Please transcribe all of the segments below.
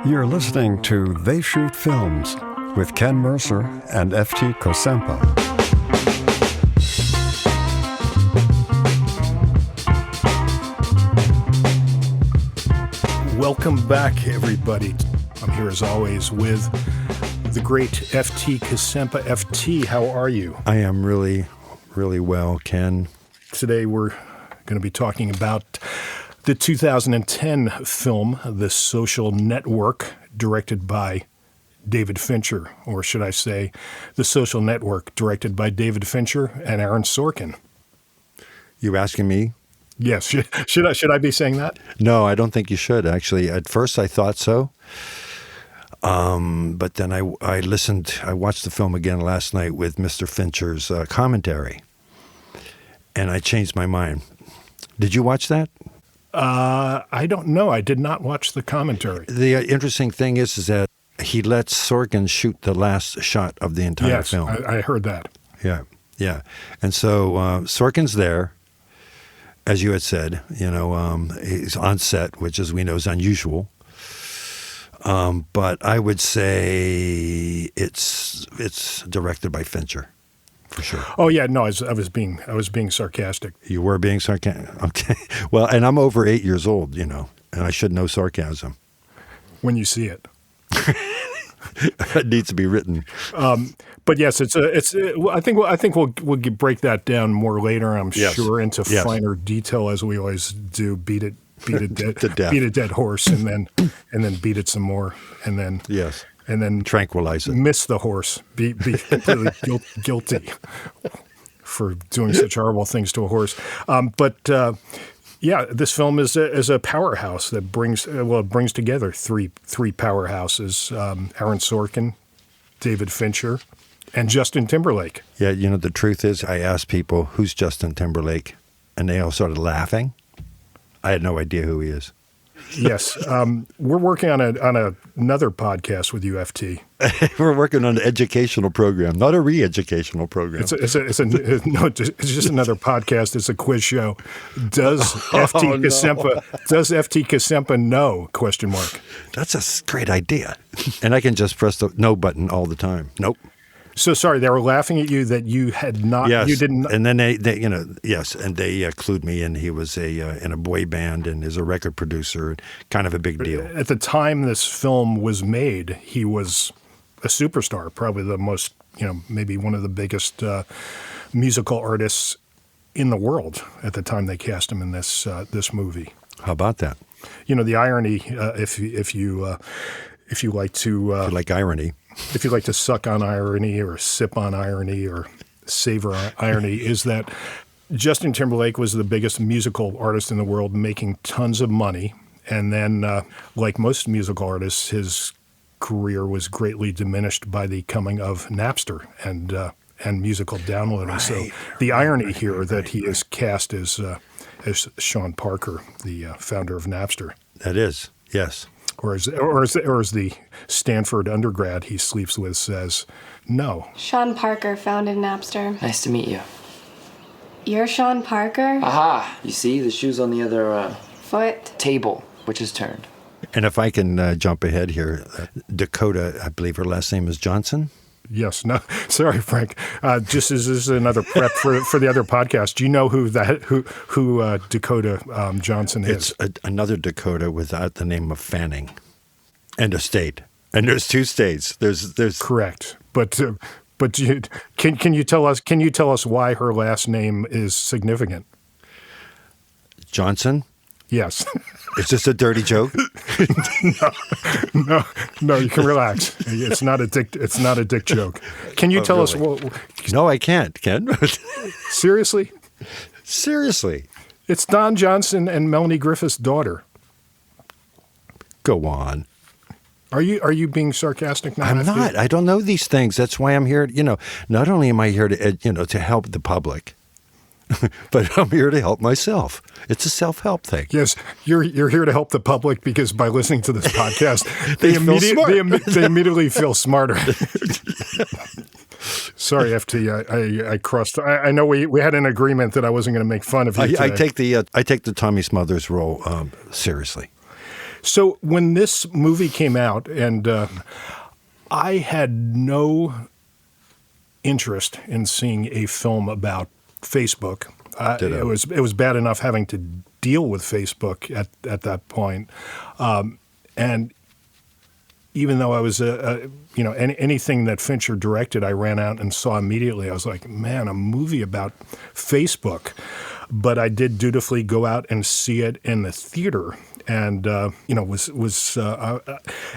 You're listening to They Shoot Films with Ken Mercer and F.T. Kosempa. Welcome back, everybody. I'm here as always with the great F.T. Kosempa. F.T., how are you? I am really well, Ken. Today we're going to be talking about the 2010 film, The Social Network, directed by David Fincher, or should I say, The Social Network, directed by David Fincher and Aaron Sorkin. You asking me? Yes. Should I be saying that? No, I don't think you should, actually. At first I thought so. But then I watched the film again last night with Mr. Fincher's commentary, and I changed my mind. Did you watch that? I don't know. I did not watch the commentary. The interesting thing is that he lets Sorkin shoot the last shot of the entire film. Yes, I heard that. Yeah. And so Sorkin's there, as you had said. He's on set, which, as we know, is unusual. But I would say it's directed by Fincher, for sure. Oh yeah, no, I was being sarcastic. You were being sarcastic? Okay. Well, and I'm over 8 years old, and I should know sarcasm. When you see it. It needs to be written. But yes, I think we'll break that down more later, I'm sure, into finer detail, as we always do. Beat a dead horse, and then beat it some more, and then tranquilize it. Miss the horse. Be completely guilty for doing such horrible things to a horse. This film is a powerhouse that brings together three powerhouses: Aaron Sorkin, David Fincher, and Justin Timberlake. Yeah, the truth is, I asked people, who's Justin Timberlake, and they all started laughing. I had no idea who he is. Yes. We're working on another podcast with UFT. We're working on an educational program, not a re-educational program. It's just another podcast. It's a quiz show. Does FT Kosempa know? ? That's a great idea. And I can just press the no button all the time. Nope. So sorry, they were laughing at you that you had not. Yes, you didn't. And then they and they clued me in. He was in a boy band and is a record producer. Kind of a big deal. At the time this film was made, he was a superstar, probably the most, maybe one of the biggest musical artists in the world at the time they cast him in this movie. How about that? The irony, if you like to if you like irony. If you like to suck on irony or sip on irony or savor irony, is that Justin Timberlake was the biggest musical artist in the world, making tons of money. And then, like most musical artists, his career was greatly diminished by the coming of Napster and musical downloading. Right, so the irony here that he is cast as Sean Parker, the founder of Napster. That is, yes. Or as the Stanford undergrad he sleeps with says, no. Sean Parker founded Napster. Nice to meet you. You're Sean Parker? Aha! You see, the shoe's on the other foot table, which is turned. And if I can jump ahead here, Dakota, I believe her last name is Johnson. Yes. No. Sorry, Frank. Just as this is another prep for the other podcast. Do you know who Dakota Johnson is? It's another Dakota without the name of Fanning, and a state. And there's two states. There's correct. But can you tell us why her last name is significant? Johnson. Yes. Is this a dirty joke? No, you can relax. It's not a dick joke. Can you tell us what? No, I can't, Ken. Seriously? Seriously. It's Don Johnson and Melanie Griffith's daughter. Go on. Are you being sarcastic now? I'm not. I don't know these things. That's why I'm here. Not only am I here to help the public, but I'm here to help myself. It's a self-help thing. Yes, you're here to help the public because by listening to this podcast, they immediately feel smarter. Sorry, FT. I crossed. I know we had an agreement that I wasn't going to make fun of you. I take the Tommy Smothers role seriously. So when this movie came out, and I had no interest in seeing a film about Facebook. It was bad enough having to deal with Facebook at that point, and even though I was anything that Fincher directed, I ran out and saw immediately. I was like, man, a movie about Facebook. But I did dutifully go out and see it in the theater, and was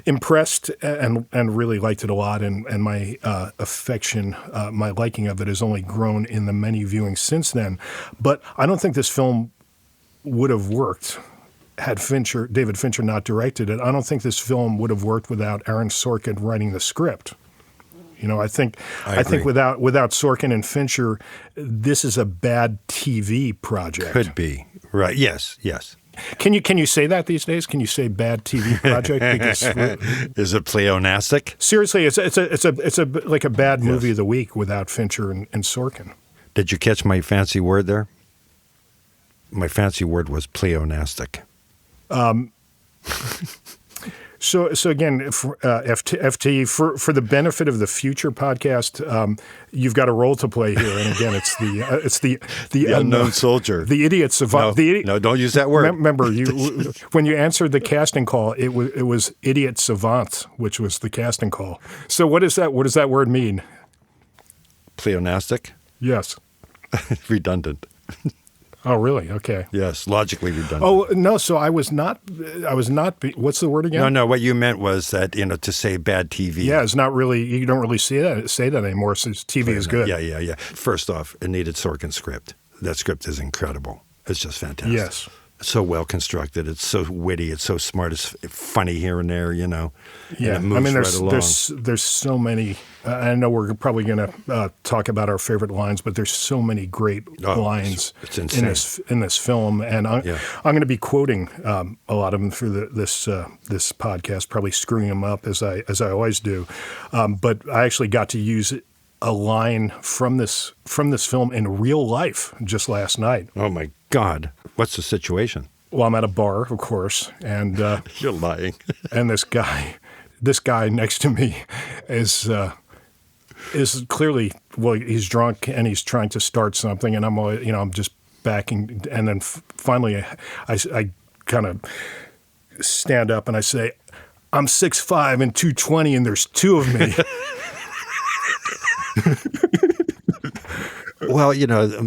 impressed and really liked it a lot. And my affection, my liking of it has only grown in the many viewings since then. But I don't think this film would have worked had David Fincher not directed it. I don't think this film would have worked without Aaron Sorkin writing the script. I think without Sorkin and Fincher, this is a bad TV project. Could be. Right. Yes. Can you say that these days? Can you say bad TV project? Because, is it pleonastic? Seriously, it's like a bad movie of the week without Fincher and Sorkin. Did you catch my fancy word there? My fancy word was pleonastic. So again, FT, for the benefit of the future podcast, you've got a role to play here, and again, it's the unknown soldier, the idiot savant. No, don't use that word. Remember, when you answered the casting call, it was idiot savant, which was the casting call. So what is that? What does that word mean? Pleonastic. Yes. Redundant. Oh, really? Okay. Yes, logically redundant. Oh, no, so I was not, what's the word again? No, what you meant was that, to say bad TV. Yeah, it's not really, you don't really say that anymore since TV is good. Yeah. First off, it needed Sorkin's script. That script is incredible. It's just fantastic. Yes. It's so well constructed. It's so witty. It's so smart. It's funny here and there, Yeah, and it moves right along. There's so many. I know we're probably going to talk about our favorite lines, but there's so many great lines it's insane. in this film, and I'm going to be quoting a lot of them through this podcast, probably screwing them up as I always do. But I actually got to use a line from this film in real life just last night. Oh my God! What's the situation? Well, I'm at a bar, of course, and you're lying. and this guy next to me is clearly, well, he's drunk and he's trying to start something, and I'm just backing, and then finally I kind of stand up and I say, I'm 6'5" and 220, and there's two of me. Well,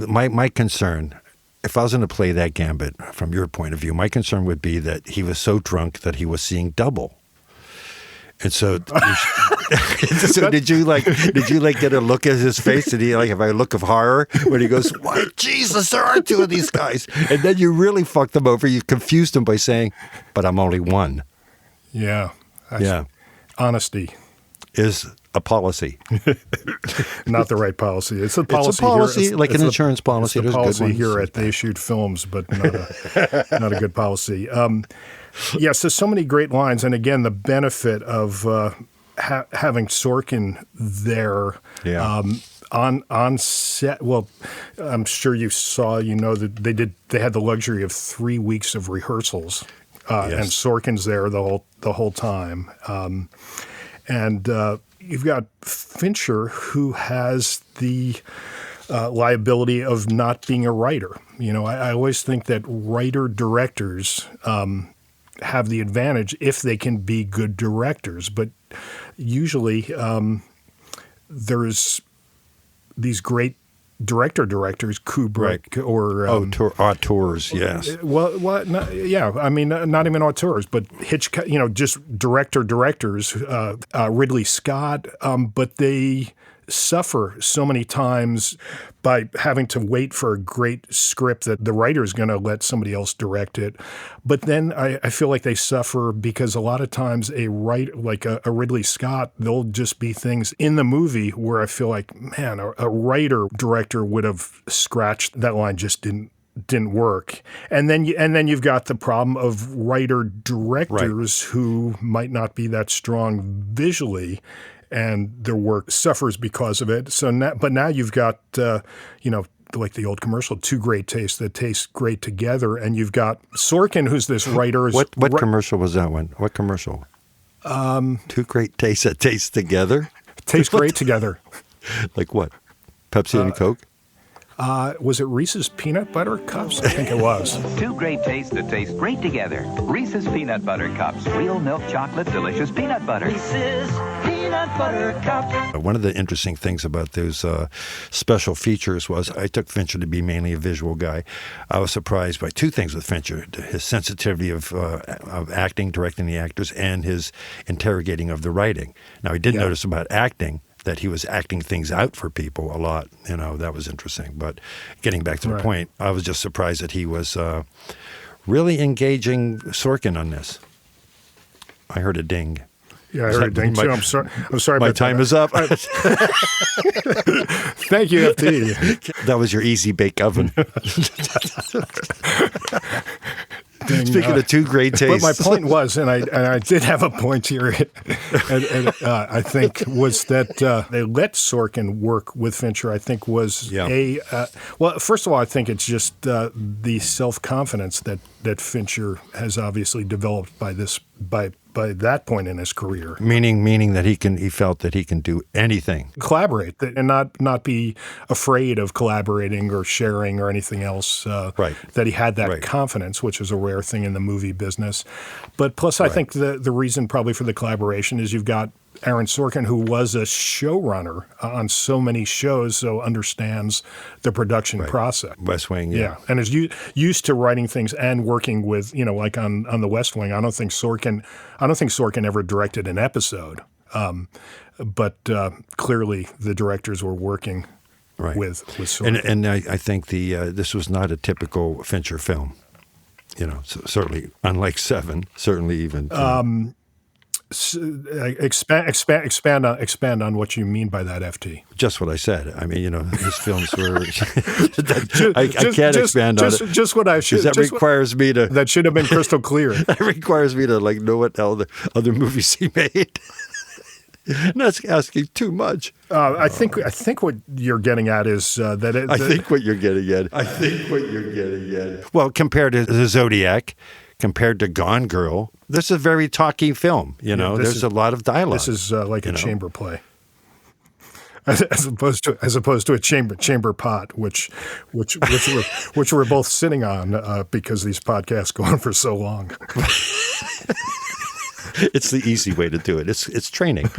my concern, if I was going to play that gambit from your point of view, my concern would be that he was so drunk that he was seeing double. And so, did you get a look at his face? Did he have a look of horror when he goes, "Why, Jesus, there are two of these guys"? And then you really fucked them over. You confused him by saying, "But I'm only one." Yeah. Yeah. Honesty is a policy. Not the right policy. It's a policy. It's a policy, here. like an insurance policy. It's a policy good here at They Shoot Films, but not a good policy. So many great lines, and again, the benefit of having Sorkin there on set. Well, I'm sure you saw. That they had the luxury of 3 weeks of rehearsals, and Sorkin's there the whole time. And you've got Fincher, who has the liability of not being a writer. I always think that writer-directors have the advantage if they can be good directors. But usually there's these great directors, Kubrick or auteurs, yes. Not even auteurs, but Hitchcock. Just directors, Ridley Scott. But they suffer so many times by having to wait for a great script that the writer is going to let somebody else direct it. But then I feel like they suffer because a lot of times a Ridley Scott, there'll just be things in the movie where I feel like, man, a writer-director would have scratched that line, just didn't work. And then you've got the problem of writer-directors who might not be that strong visually, and their work suffers because of it. But now you've got, like the old commercial, two great tastes that taste great together. And you've got Sorkin, who's this writer. What commercial was that one? What commercial? Two great tastes that taste together? Taste great together. Like what? Pepsi and Coke? Was it Reese's Peanut Butter Cups? I think it was. Two great tastes that taste great together. Reese's Peanut Butter Cups. Real milk chocolate, delicious peanut butter. Reese's Peanut Butter Cups. One of the interesting things about those special features was I took Fincher to be mainly a visual guy. I was surprised by two things with Fincher: his sensitivity of acting, directing the actors, and his interrogating of the writing. Now, I did notice about acting that he was acting things out for people a lot. That was interesting. But getting back to the point, I was just surprised that he was really engaging Sorkin on this. I heard a ding. Yeah, I heard a ding too. I'm sorry. My about time that. is up. Thank you, FT. That was your easy bake oven. Speaking of two great tastes. But my point was, and I did have a point here, and I think was that they let Sorkin work with Fincher. I think was well, first of all, I think it's just the self-confidence that Fincher has obviously developed by that point in his career. Meaning that he felt that he can do anything. Collaborate and not be afraid of collaborating or sharing or anything else. That he had that confidence, which is a rare thing in the movie business. But plus, I think the reason probably for the collaboration is you've got Aaron Sorkin, who was a showrunner on so many shows, so understands the production process. West Wing, and is used to writing things and working with, like on the West Wing. I don't think Sorkin ever directed an episode, but clearly the directors were working with Sorkin. And I think this was not a typical Fincher film. Certainly, unlike Seven, certainly even. Expand on what you mean by that, FT. Just what I said. I mean, his films were. I can't expand on it. Just what I should. That requires me to. That should have been crystal clear. That requires me to know what other movies he made. That's asking too much. I think what you're getting at is that. I think what you're getting at. Well, compared to the Zodiac. Compared to Gone Girl, this is a very talky film. There's a lot of dialogue. This is like a chamber play, as opposed to a chamber pot, which we're both sitting on because these podcasts go on for so long. It's the easy way to do it. It's training,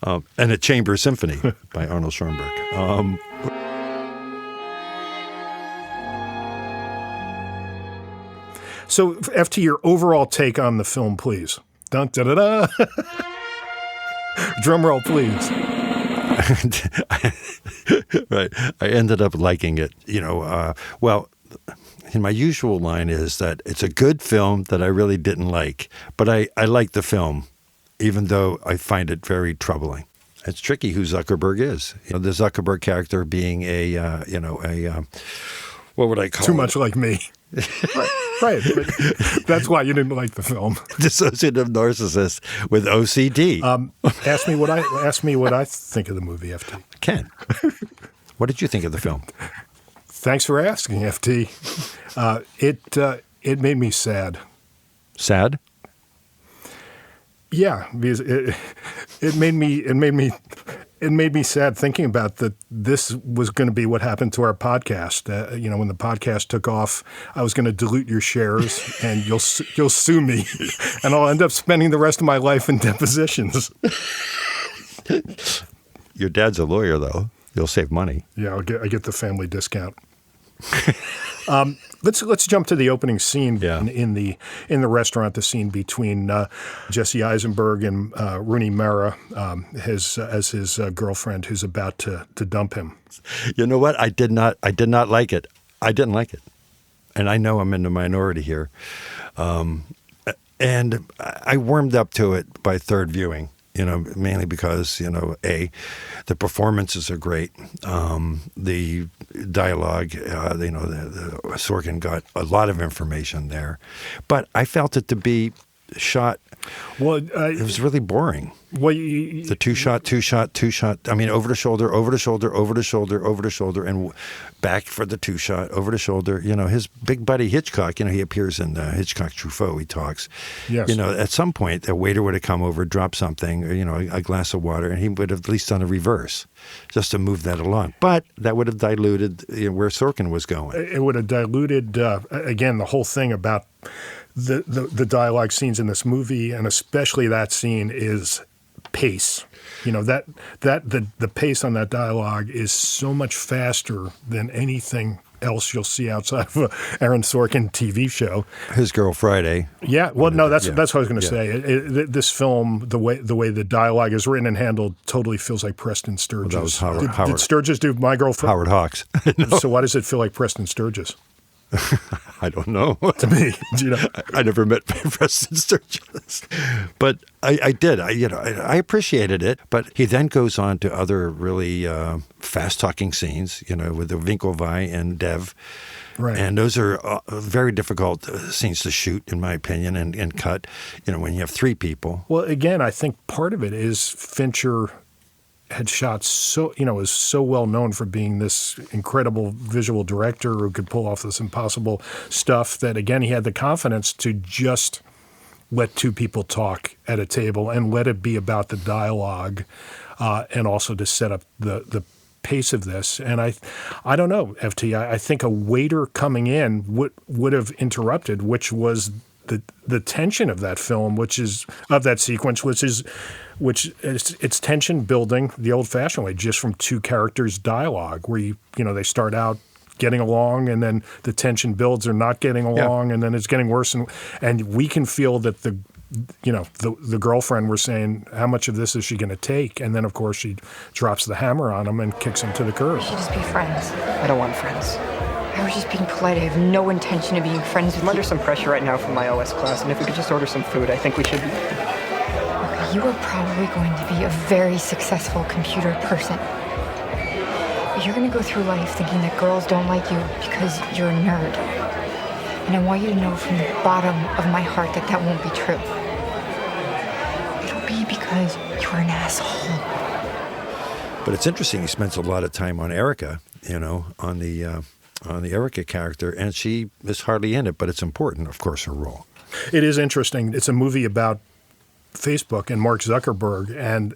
and a chamber symphony by Arnold Schoenberg. So, FT, your overall take on the film, please. Dun, da, da, da. Drum roll, please. Right. I ended up liking it. Well, my usual line is that it's a good film that I really didn't like, but I like the film, even though I find it very troubling. It's tricky who Zuckerberg is. The Zuckerberg character being what would I call it? Too much like me. Right. That's why you didn't like the film. Dissociative narcissist with OCD. Ask me what I think of the movie, FT. Ken, what did you think of the film? Thanks for asking, FT. It made me sad. Sad? Yeah, because it made me sad thinking about that. This was going to be what happened to our podcast. When the podcast took off, I was going to dilute your shares, and you'll sue me, and I'll end up spending the rest of my life in depositions. Your dad's a lawyer, though. You'll save money. Yeah, I get the family discount. Let's jump to the opening scene in the restaurant. The scene between Jesse Eisenberg and Rooney Mara, as his girlfriend, who's about to dump him. You know what? I did not like it. I didn't like it, and I know I'm in the minority here. And I warmed up to it by third viewing. Mainly because, the performances are great. The dialogue, the Sorkin got a lot of information there. But I felt it to be shot. Well, It was really boring. well, The two shot. I mean, over the shoulder, over the shoulder, over the shoulder, over the shoulder, and back for the two shot, over the shoulder. You know, his big buddy Hitchcock, he appears in Hitchcock Truffaut, he talks. Yes. At some point, a waiter would have come over, dropped something, or, a glass of water, and he would have at least done a reverse just to move that along. But that would have diluted where Sorkin was going. it would have diluted, again, the whole thing about the dialogue scenes in this movie, and especially that scene, is pace. The pace on that dialogue is so much faster than anything else you'll see outside of a Aaron Sorkin TV show. His Girl Friday. Yeah, well, no, that's what I was going to Yeah. say. This film, the way the dialogue is written and handled, totally feels like Preston Sturges. Well, that was Howard- Did Howard. Sturges do My Girl Friday? Howard Hawks. So why does it feel like Preston Sturges I don't know. to me? Do you know? I never met Preston Sturges, but I did. I appreciated it. But he then goes on to other really fast talking scenes, with the Winklevi and Dev. Right. And those are very difficult scenes to shoot, in my opinion, and cut. When you have three people. Well, again, I think part of it is Fincher had shot was so well known for being this incredible visual director who could pull off this impossible stuff that, again, he had the confidence to just let two people talk at a table and let it be about the dialogue, and also to set up the pace of this. And I don't know, FT, I think a waiter coming in would have interrupted, which was the tension of that film, of that sequence, which it's tension building the old-fashioned way, just from two characters' dialogue, where they start out getting along, and then the tension builds, they're not getting along, and then it's getting worse, and we can feel that the girlfriend, we're saying, how much of this is she going to take? And then, of course, she drops the hammer on him and kicks him to the curb. We should just be friends. I don't want friends. I was just being polite. I have no intention of being friends with I'm under you. some pressure right now from my OS class, and if we could just order some food, I think we should be. Okay, you are probably going to be a very successful computer person. But you're going to go through life thinking that girls don't like you because you're a nerd. And I want you to know from the bottom of my heart that that won't be true. It'll be because you're an asshole. But it's interesting. He spends a lot of time on Erica, on the Erica character, and she is hardly in it, but it's important, of course, her role. It is interesting. It's a movie about Facebook and Mark Zuckerberg, and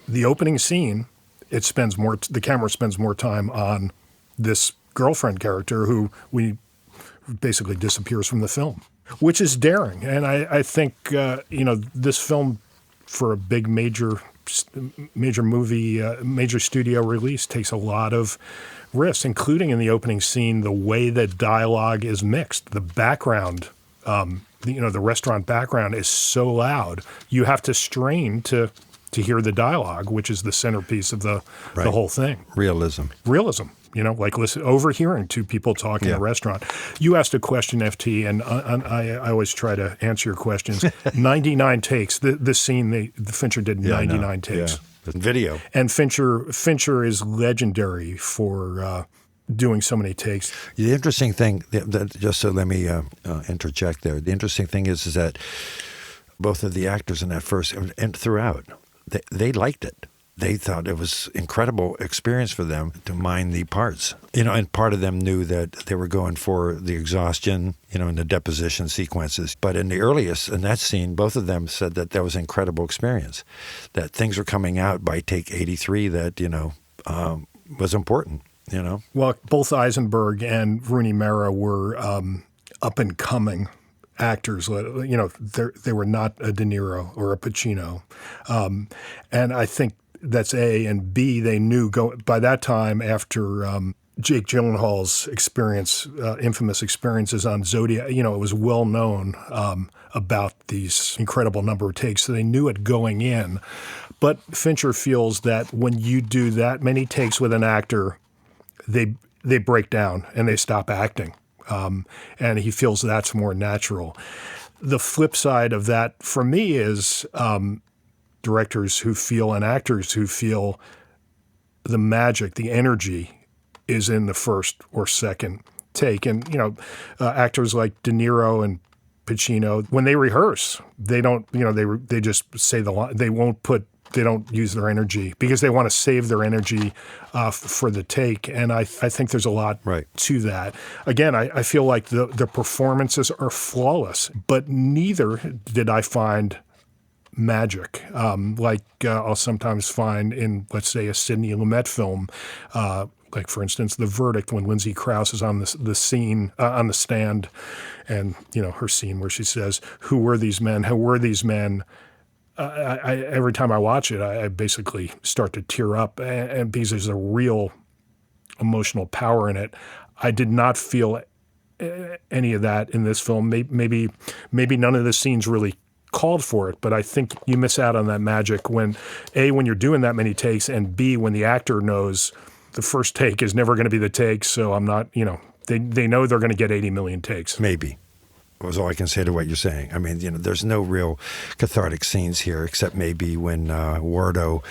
the opening scene, the camera spends more time on this girlfriend character who basically disappears from the film, which is daring. And I think this film, for a big major movie, major studio release, takes a lot of risks, including in the opening scene, the way that dialogue is mixed. The background, the restaurant background is so loud, you have to strain to hear the dialogue, which is the centerpiece of the whole thing. Realism. Like overhearing two people talk in a restaurant. You asked a question, FT, and I always try to answer your questions. 99 takes. This scene, the Fincher did 99 takes. Yeah. Video. And Fincher is legendary for doing so many takes. The interesting thing, just so let me interject there. The interesting thing is that both of the actors in that first and throughout, they liked it. They thought it was incredible experience for them to mine the parts. And part of them knew that they were going for the exhaustion, and the deposition sequences. But in that scene, both of them said that was an incredible experience, that things were coming out by take 83 that, was important, Well, both Eisenberg and Rooney Mara were up and coming actors. They were not a De Niro or a Pacino. And I think that's A. And B, they knew by that time, after Jake Gyllenhaal's infamous experiences on Zodiac, it was well known about these incredible number of takes. So they knew it going in. But Fincher feels that when you do that many takes with an actor, they break down and they stop acting. And he feels that's more natural. The flip side of that for me is directors who feel and actors who feel the magic, the energy is in the first or second take. And, actors like De Niro and Pacino, when they rehearse, they don't, they just say the line. They don't use their energy because they want to save their energy for the take. And I think there's a lot to that. Again, I feel like the performances are flawless, but neither did I find magic like I'll sometimes find in, let's say, a Sidney Lumet film. Like, for instance, The Verdict, when Lindsay Krause is on the scene, on the stand, and, her scene where she says, "Who were these men? Who were these men?" Every time I watch it, I basically start to tear up, and because there's a real emotional power in it. I did not feel any of that in this film. Maybe none of the scenes really called for it, but I think you miss out on that magic when you're doing that many takes, and B, when the actor knows the first take is never going to be the take, so I'm not, they know they're going to get 80 million takes. Maybe. Was all I can say to what you're saying. I mean, there's no real cathartic scenes here, except maybe when Wardo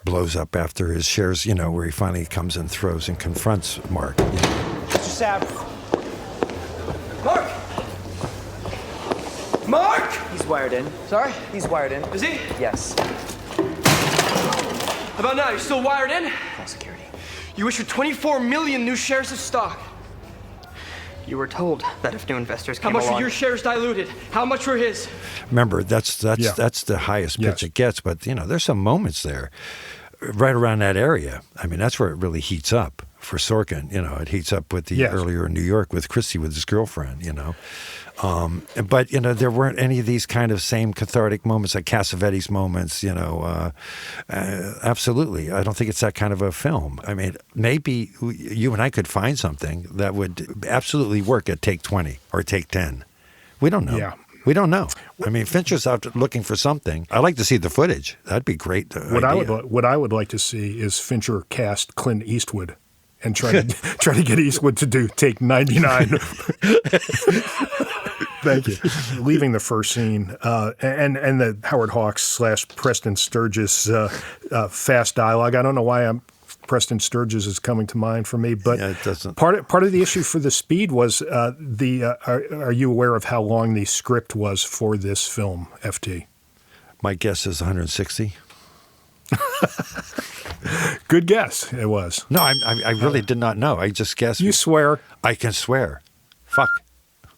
blows up after his shares, where he finally comes and throws and confronts Mark. Mr. Sapp. Mark! He's wired in. Sorry? He's wired in. Is he? Yes. How about now? You still wired in? Full security. You issued 24 million new shares of stock. You were told that if new investors How came much along... were your shares diluted? How much were his? Remember, that's the highest pitch it gets, but, there's some moments there right around that area. I mean, that's where it really heats up for Sorkin. It heats up with the earlier in New York with Christie, with his girlfriend, But, there weren't any of these kind of same cathartic moments like Cassavetes moments, absolutely. I don't think it's that kind of a film. I mean, maybe you and I could find something that would absolutely work at take 20 or take 10. We don't know. Yeah. We don't know. I mean, Fincher's out looking for something. I'd like to see the footage. That'd be great. What I would like to see is Fincher cast Clint Eastwood and try to get Eastwood to do take 99. Thank you. Leaving the first scene and the Howard Hawks / Preston Sturges fast dialogue. I don't know why Preston Sturges is coming to mind for me, but it doesn't. Part of the issue for the speed was are you aware of how long the script was for this film, FT? My guess is 160. Good guess. It was. No, I really did not know. I just guessed. You swear? I can swear. Fuck.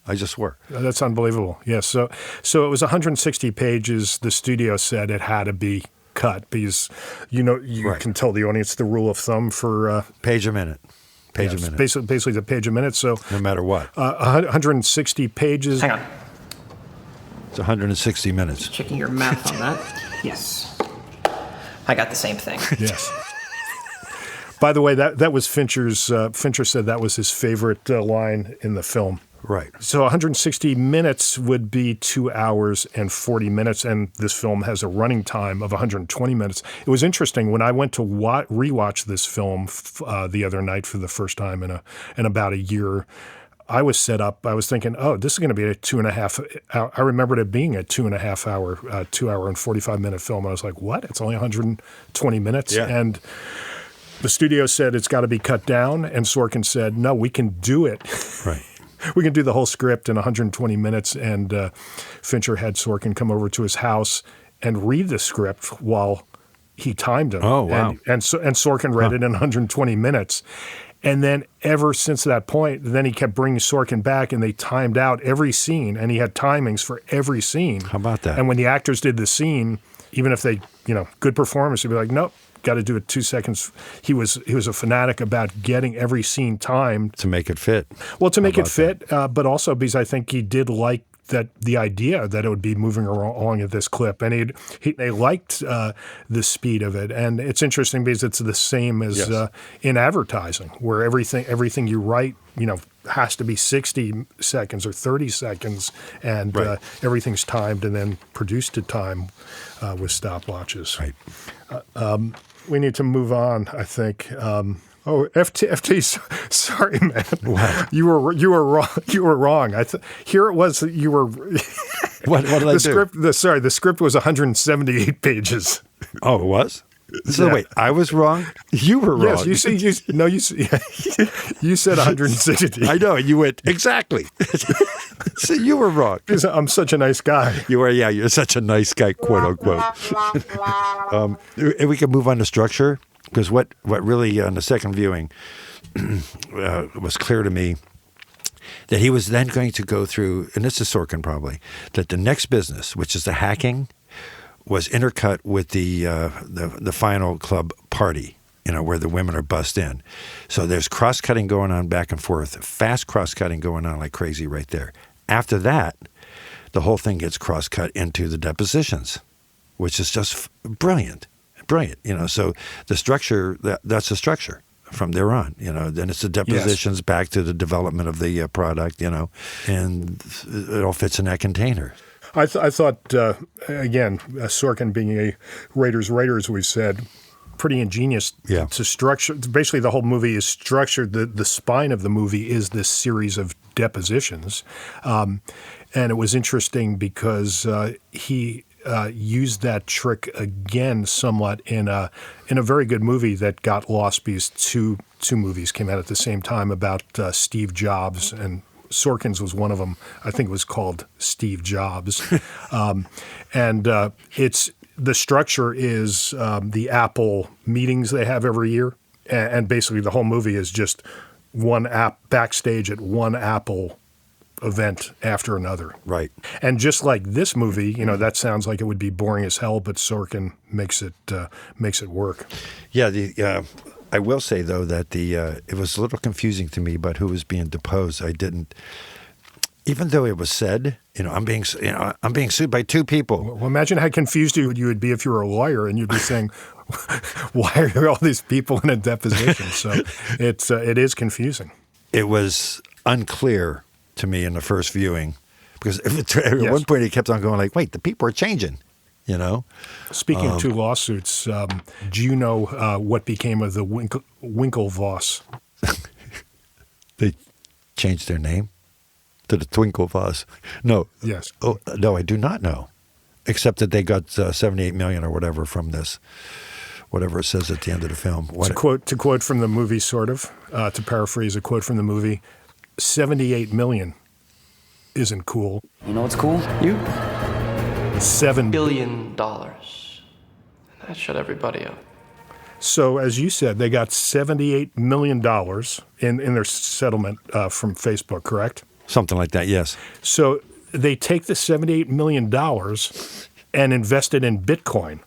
I just swore. That's unbelievable. Yes. So it was 160 pages. The studio said it had to be cut because, can tell the audience the rule of thumb for page a minute. Page a minute. Basically the page a minute. So no matter what. 160 pages. Hang on. It's 160 minutes. Just checking your math on that. Yes. I got the same thing. Yes. By the way, that was Fincher's. Fincher said that was his favorite line in the film. Right. So 160 minutes would be 2 hours and 40 minutes, and this film has a running time of 120 minutes. It was interesting when I went to rewatch this film the other night for the first time in about a year. I was set up. I was thinking, this is going to be a 2.5 hour. I remembered it being a 2.5 hour, 2 hour and 45-minute film. I was like, what? It's only 120 minutes? Yeah. And the studio said it's got to be cut down, and Sorkin said, no, we can do it. Right. We can do the whole script in 120 minutes, and Fincher had Sorkin come over to his house and read the script while he timed him. Oh, wow. And Sorkin read it in 120 minutes. And then ever since that point, then he kept bringing Sorkin back, and they timed out every scene, and he had timings for every scene. How about that? And when the actors did the scene, even if they, good performance, he'd be like, nope. Got to do it 2 seconds. He was a fanatic about getting every scene timed to make it fit. Well, to make it fit, but also because I think he did like the idea that it would be moving along at this clip, and they liked the speed of it. And it's interesting because it's the same as in advertising, where everything you write, has to be 60 seconds or 30 seconds, and everything's timed and then produced to time with stopwatches. Right. We need to move on, I think. FT, sorry, man. What? You were wrong. You were wrong. Here it was. You were. What did I do? The script was 178 pages. Oh, it was? So wait, I was wrong? You were wrong. Yes, you said 160. I know, and you went, exactly. So you were wrong. Because I'm such a nice guy. You're such a nice guy, quote unquote. And we can move on to structure, because what really, on the second viewing, was clear to me, that he was then going to go through, and this is Sorkin probably, that the next business, which is the hacking, was intercut with the final club party, where the women are bussed in. So there's cross-cutting going on back and forth, fast cross-cutting going on like crazy right there. After that, the whole thing gets cross-cut into the depositions, which is just brilliant. So the structure, that's the structure from there on, then it's the depositions back to the development of the product, and it all fits in that container. I thought, again, Sorkin being a writer's writer, as we said, pretty ingenious to structure. Basically, the whole movie is structured. The spine of the movie is this series of depositions. And it was interesting because he used that trick again somewhat in a very good movie that got lost because two movies came out at the same time about Steve Jobs, and Sorkin's was one of them. I think it was called Steve Jobs. It's the structure is the Apple meetings they have every year. And basically the whole movie is just one app backstage at one Apple event after another. Right. And just like this movie, that sounds like it would be boring as hell, but Sorkin makes it work. Yeah, I will say, though, that it was a little confusing to me about who was being deposed. I didn't, even though it was said, I'm being sued by two people. Well, imagine how confused you would be if you were a lawyer and you'd be saying, why are there all these people in a deposition? So it is confusing. It was unclear to me in the first viewing because at one point he kept on going like, wait, the people are changing. Speaking of two lawsuits, do you know what became of the Winklevoss? They changed their name to the Twinklevoss. No. Yes. Oh, no, I do not know, except that they got $78 million or whatever from this, whatever it says at the end of the film. To quote from the movie, sort of, to paraphrase a quote from the movie, 78 million isn't cool. You know what's cool? You. $7 billion. That shut everybody up. So, as you said, they got $78 million in their settlement from Facebook, correct? Something like that, yes. So they take the $78 million and invest it in Bitcoin.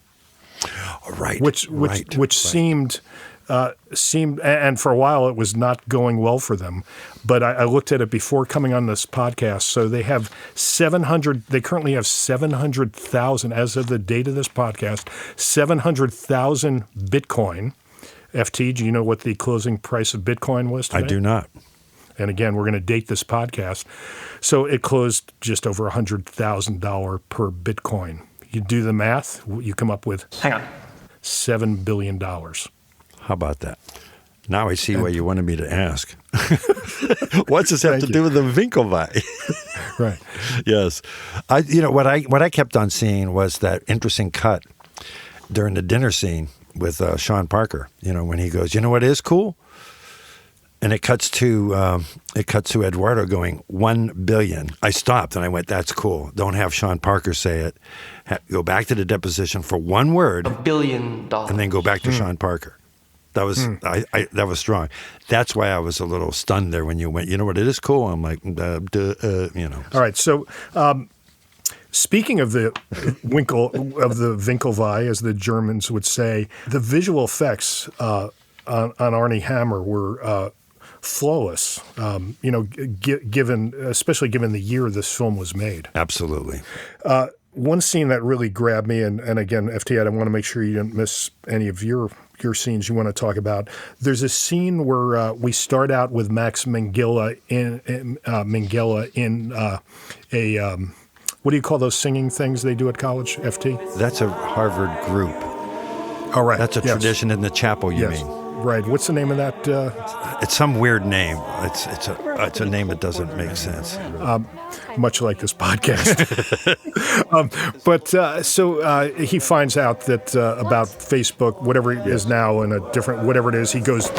Right. Which seemed, and for a while it was not going well for them. But I looked at it before coming on this podcast. So they have they currently have 700,000, as of the date of this podcast, 700,000 Bitcoin. FT, do you know what the closing price of Bitcoin was today? I do not. And again, we're going to date this podcast. So it closed just over $100,000 per Bitcoin. You do the math, you come up with $7 billion. How about that? Now I see why you wanted me to ask. What's this have to do with the Winklevi? Right. Yes. What I kept on seeing was that interesting cut during the dinner scene with Sean Parker. When he goes, you know what is cool? And it cuts to Eduardo going, 1 billion. I stopped and I went, that's cool. Don't have Sean Parker say it. Go back to the deposition for one word. $1 billion. And then go back to Sean Parker. That was that was strong. That's why I was a little stunned there when you went, you know what, it is cool. I'm like, All right. So speaking of the Winklevi, as the Germans would say, the visual effects on Arnie Hammer were flawless, especially given the year this film was made. Absolutely. One scene that really grabbed me, and again, FT, I want to make sure you didn't miss any of your scenes you want to talk about. There's a scene where we start out with Max Minghella in a what do you call those singing things they do at college, FT? That's a Harvard group. All right. That's a tradition in the chapel, you mean? Right. What's the name of that? It's some weird name. It's a name that doesn't make sense. Much like this podcast. So he finds out that about Facebook, whatever it is now, in a different, whatever it is, he goes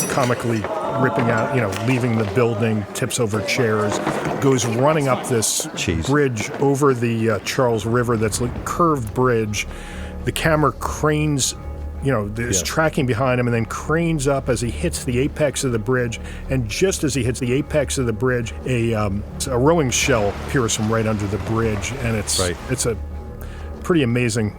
comically ripping out, leaving the building, tips over chairs, goes running up this bridge over the Charles River that's a curved bridge. The camera cranes, is tracking behind him and then cranes up as he hits the apex of the bridge. And just as he hits the apex of the bridge, a rowing shell pierces him right under the bridge. And it's a pretty amazing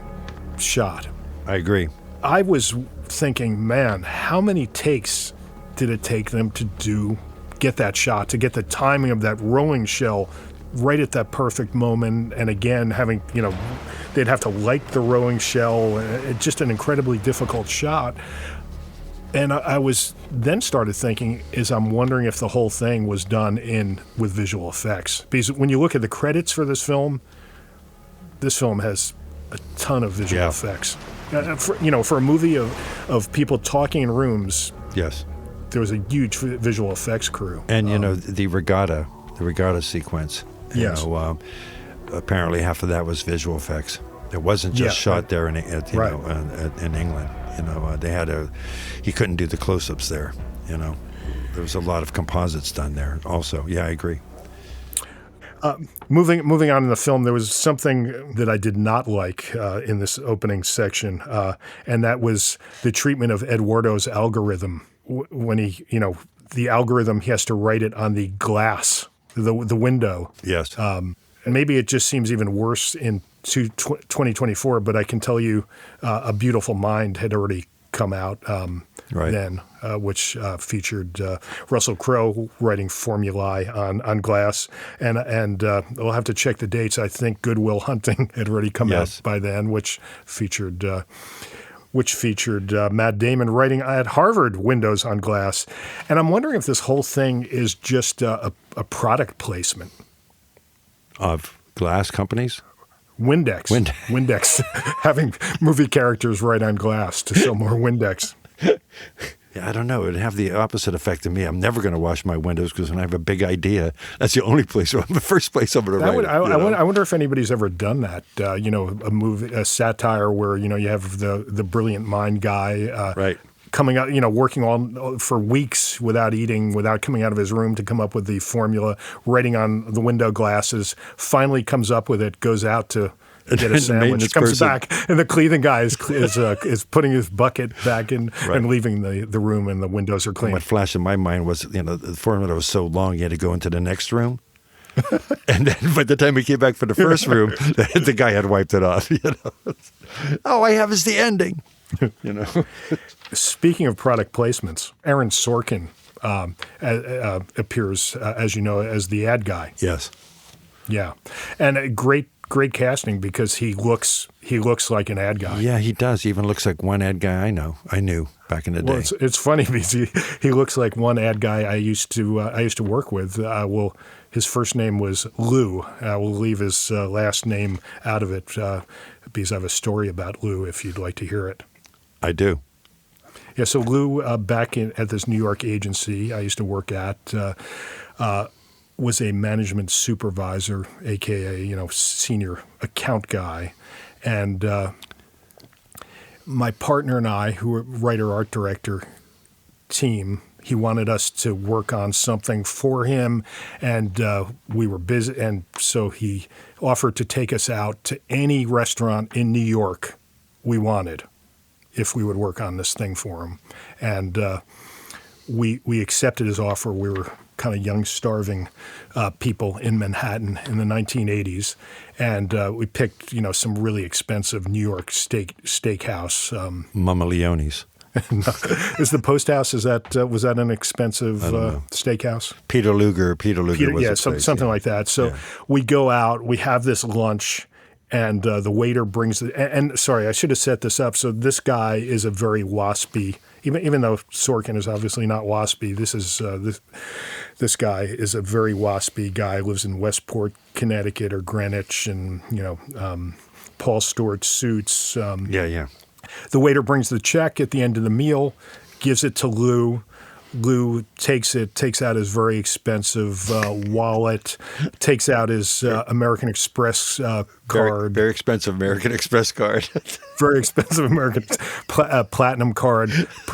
shot. I agree. I was thinking, man, how many takes did it take them to get that shot, to get the timing of that rowing shell right at that perfect moment? And again, having, they'd have to light the rowing shell. It's just an incredibly difficult shot. And I was then started thinking, I'm wondering if the whole thing was done with visual effects. Because when you look at the credits for this film has a ton of visual effects. For a movie of people talking in rooms, yes, there was a huge visual effects crew. And the regatta sequence. Apparently half of that was visual effects. It wasn't just shot there in England. He couldn't do the close-ups there. There was a lot of composites done there also. Yeah, I agree. Moving on in the film, there was something that I did not like in this opening section, and that was the treatment of Eduardo's algorithm. When the algorithm, he has to write it on the glass, the window. Yes. And maybe it just seems even worse in 2024, but I can tell you A Beautiful Mind had already come out then, which featured Russell Crowe writing formulae on glass. And we'll have to check the dates. I think Good Will Hunting had already come out by then, which featured Matt Damon writing at Harvard windows on glass. And I'm wondering if this whole thing is just a product placement. Of glass companies? Windex. Having movie characters write on glass to sell more Windex. Yeah, I don't know. It would have the opposite effect of me. I'm never going to wash my windows because when I have a big idea, that's the only place, the first place I'm going to write it. I wonder if anybody's ever done that. A movie, a satire where you have the brilliant mind guy coming out, working on for weeks without eating, without coming out of his room to come up with the formula, writing on the window glasses. Finally comes up with it, goes out to get a sandwich, comes back, and the cleaning guy is putting his bucket back in and leaving the room, and the windows are clean. What flashed in my mind was, the formula was so long, you had to go into the next room. And then by the time he came back for the first room, the guy had wiped it off. All I have is the ending. Speaking of product placements, Aaron Sorkin appears, as you know, as the ad guy. Yes. Yeah, and a great casting because he looks like an ad guy. Yeah, he does. He even looks like one ad guy I knew back in the day. Well, it's funny because he looks like one ad guy I used to work with. His first name was Lou. We'll leave his last name out of it because I have a story about Lou if you'd like to hear it. I do. Yeah, so Lou, back at this New York agency I used to work at, was a management supervisor, a.k.a., senior account guy. And my partner and I, who were writer-art director team, he wanted us to work on something for him, and we were busy. And so he offered to take us out to any restaurant in New York we wanted if we would work on this thing for him. And we accepted his offer. We were kind of young, starving people in Manhattan in the 1980s, and we picked some really expensive New York steakhouse. Mama Leone's. Is the Post House? Was that an expensive steakhouse? Peter Luger was something like that. So we go out, we have this lunch. And the waiter brings and sorry, I should have set this up. So this guy is a very waspy, even though Sorkin is obviously not waspy. This guy is a very waspy guy. Lives in Westport, Connecticut, or Greenwich, and Paul Stewart suits. Yeah. The waiter brings the check at the end of the meal, gives it to Lou. Lou takes out his very expensive wallet, takes out his American Express card. Very expensive American Express card. Very expensive American platinum card.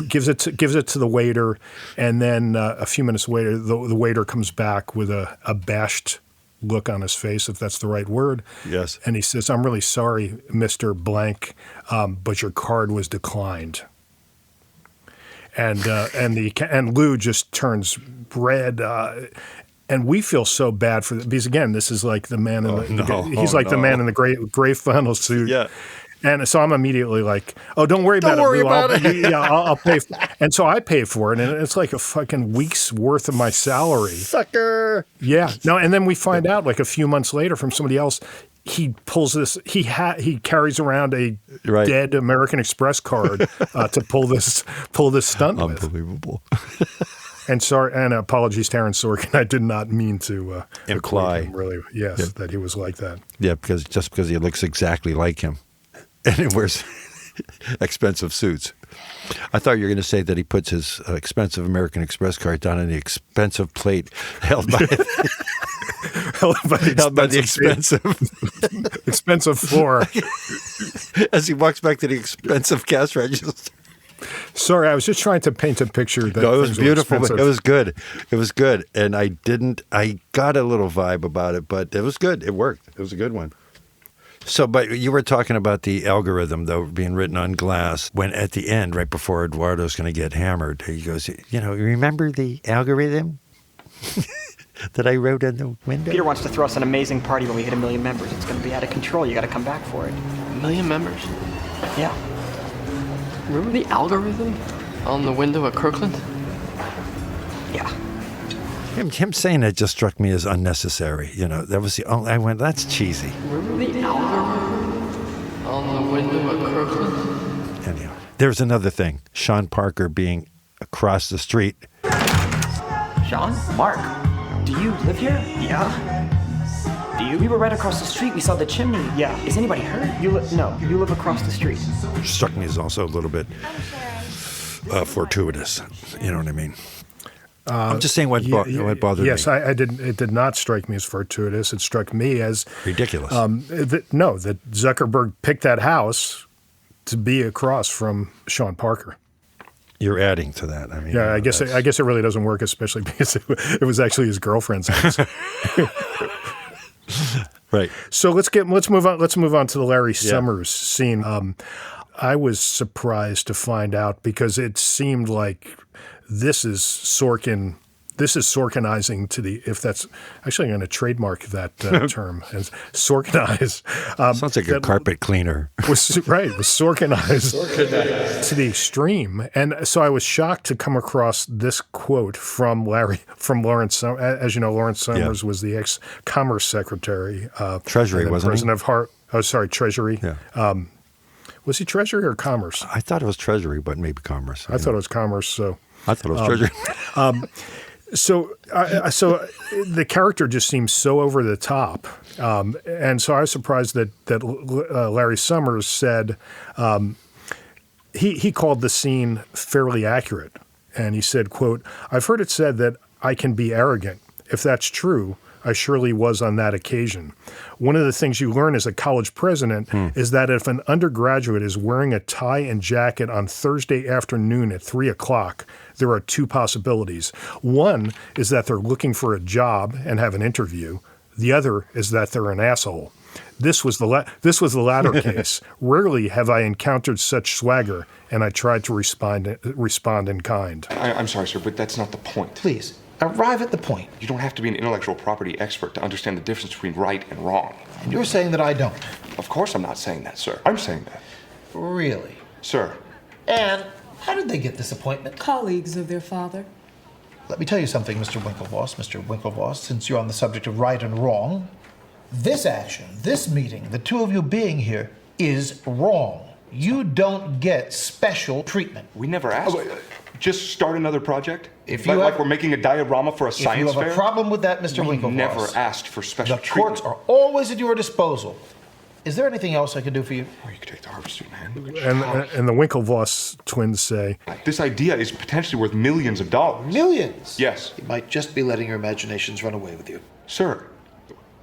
Gives it to the waiter, and then a few minutes later, the waiter comes back with a abashed look on his face, if that's the right word. Yes. And he says, "I'm really sorry, Mr. Blank, but your card was declined." And Lou just turns red, and we feel so bad for because again, this is like the man in the man in the gray flannel suit. Yeah. And so I'm immediately like, "Oh, don't worry about it, Lou. I'll pay." And so I pay for it, and it's like a fucking week's worth of my salary. Sucker. Yeah. No, and then we find out like a few months later from somebody else. He pulls this. He carries around a dead American Express card to pull this stunt with. Unbelievable. And apologies, Terrence Sorkin. I did not mean to imply him really. Yes, that he was like that. Yeah, because he looks exactly like him, and he wears expensive suits. I thought you were going to say that he puts his expensive American Express card down on the expensive plate held by the expensive floor. As he walks back to the expensive cash register. Sorry, I was just trying to paint a picture. That no, it was beautiful. It was good. It was good. And I got a little vibe about it, but it was good. It worked. It was a good one. So, but you were talking about the algorithm, though, being written on glass. When at the end, right before Eduardo's going to get hammered, he goes, remember the algorithm that I wrote on the window? Peter wants to throw us an amazing party when we hit 1 million members. It's going to be out of control. You got to come back for it. 1 million members? Yeah. Remember the algorithm on the window at Kirkland? Yeah. Him saying that just struck me as unnecessary. That was the only. I went, that's cheesy. Remember the algorithm on the window at Kirkland? Anyhow, there's another thing. Sean Parker being across the street. Sean? Mark, do you live here? Yeah. Do you? We were right across the street. We saw the chimney. Yeah. Is anybody hurt? You live across the street. Struck me as also a little bit fortuitous. You know what I mean? I'm just saying what bothered me. Yes, I didn't. It did not strike me as fortuitous. It struck me as ridiculous. That Zuckerberg picked that house to be across from Sean Parker. You're adding to that. I mean, yeah, I guess it really doesn't work, especially because it was actually his girlfriend's house. Right. So let's move on. Let's move on to the Larry Summers scene. I was surprised to find out because it seemed like this is Sorkin. This is Sorkinizing to the. If that's actually, I'm going to trademark that term as Sorkinize. Sounds like a carpet cleaner. Was Sorkinized to the extreme, and so I was shocked to come across this quote from Lawrence. As you know, Lawrence Summers was the ex-Commerce Secretary, Treasury, wasn't President of Treasury. Yeah. Was he Treasury or Commerce? I thought it was Treasury, but maybe Commerce. I thought it was Commerce. So I thought it was Treasury. So the character just seems so over the top, and so I was surprised that Larry Summers said he called the scene fairly accurate, and he said, "quote I've heard it said that I can be arrogant. If that's true, I surely was on that occasion. One of the things you learn as a college president is that if an undergraduate is wearing a tie and jacket on Thursday afternoon at 3 o'clock, there are two possibilities. One is that they're looking for a job and have an interview. The other is that they're an asshole. This was the latter case. Rarely have I encountered such swagger, and I tried to respond in kind." I'm sorry, sir, but that's not the point. Please, arrive at the point. You don't have to be an intellectual property expert to understand the difference between right and wrong. And you're saying that I don't? Of course I'm not saying that, sir. I'm saying that. Really? Sir. And how did they get this appointment? Colleagues of their father. Let me tell you something, Mr. Winklevoss. Mr. Winklevoss, since you're on the subject of right and wrong, this action, this meeting, the two of you being here, is wrong. You don't get special treatment. We never asked. Just start another project? If you like we're making a diorama for a science fair? If you have a problem with that, Mr. Winklevoss, we never asked for special treatment. The courts are always at your disposal. Is there anything else I can do for you? Or you could take the Harvard Street, man. And the Winklevoss twins say, This idea is potentially worth millions of dollars. Millions? Yes. You might just be letting your imaginations run away with you. Sir,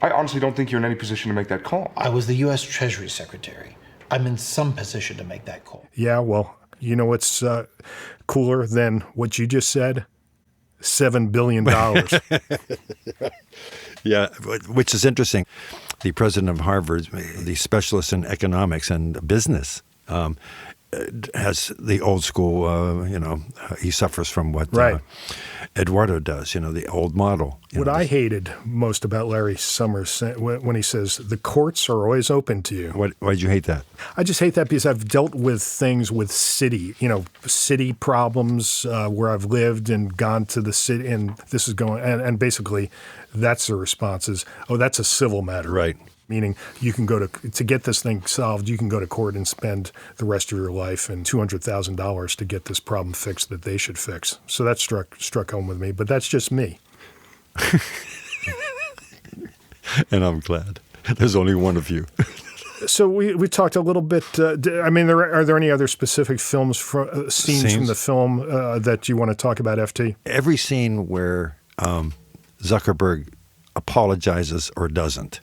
I honestly don't think you're in any position to make that call. I was the U.S. Treasury Secretary. I'm in some position to make that call. yeah, well, you know what's cooler than what you just said? $7 billion. Yeah, which is interesting. The president of Harvard, the specialist in economics and business, has the old school, he suffers from what Right. Eduardo does, the old model. What I hated most about Larry Summers when he says, the courts are always open to you. Why did you hate that? I just hate that because I've dealt with things with city problems where I've lived and gone to the city, and this is going, and basically that's the response is, oh, that's a civil matter. Right. Meaning you can go to get this thing solved, you can go to court and spend the rest of your life and $200,000 to get this problem fixed that they should fix. So that struck home with me, but that's just me. And I'm glad. There's only one of you. So we talked a little bit. Are there any other specific scenes from the film that you want to talk about, FT? Every scene where Zuckerberg apologizes or doesn't.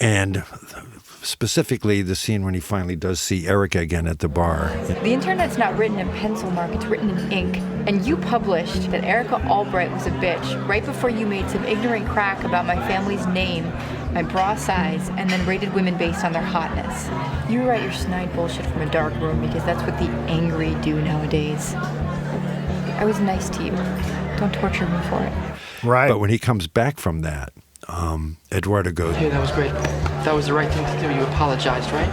And specifically the scene when he finally does see Erica again at the bar. The internet's not written in pencil, Mark, it's written in ink. And you published that Erica Albright was a bitch right before you made some ignorant crack about my family's name, my bra size, and then rated women based on their hotness. You write your snide bullshit from a dark room because that's what the angry do nowadays. I was nice to you. Don't torture me for it. Right. But when he comes back from that, Eduardo goes, Hey, that was great. That was the right thing to do. You apologized, right?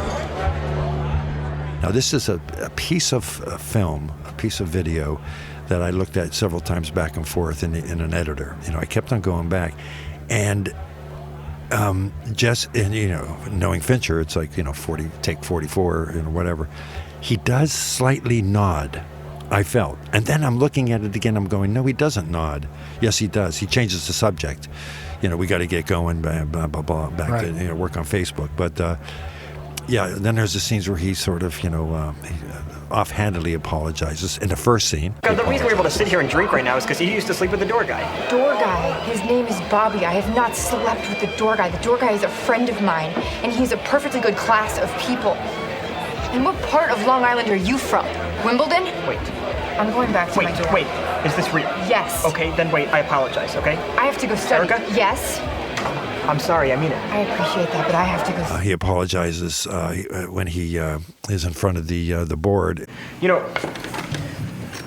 Now, this is a piece of film, a piece of video that I looked at several times back and forth in an editor. I kept on going back. And knowing Fincher, it's like, 40, take 44, whatever. He does slightly nod, I felt. And then I'm looking at it again, I'm going, no, he doesn't nod. Yes, he does. He changes the subject. We got to get going, blah, blah, blah, back right. to work on Facebook. But, then there's the scenes where he sort of, offhandedly apologizes in the first scene. God, the reason we're able to sit here and drink right now is because he used to sleep with the door guy. Door guy. His name is Bobby. I have not slept with the door guy. The door guy is a friend of mine, and he's a perfectly good class of people. And what part of Long Island are you from? Wimbledon? Wait. I'm going back to my door. Wait. Is this real? Yes. Okay, then wait. I apologize, okay? I have to go study. Erica? Yes. I'm sorry, I mean it. I appreciate that, but I have to go. He apologizes when he is in front of the board.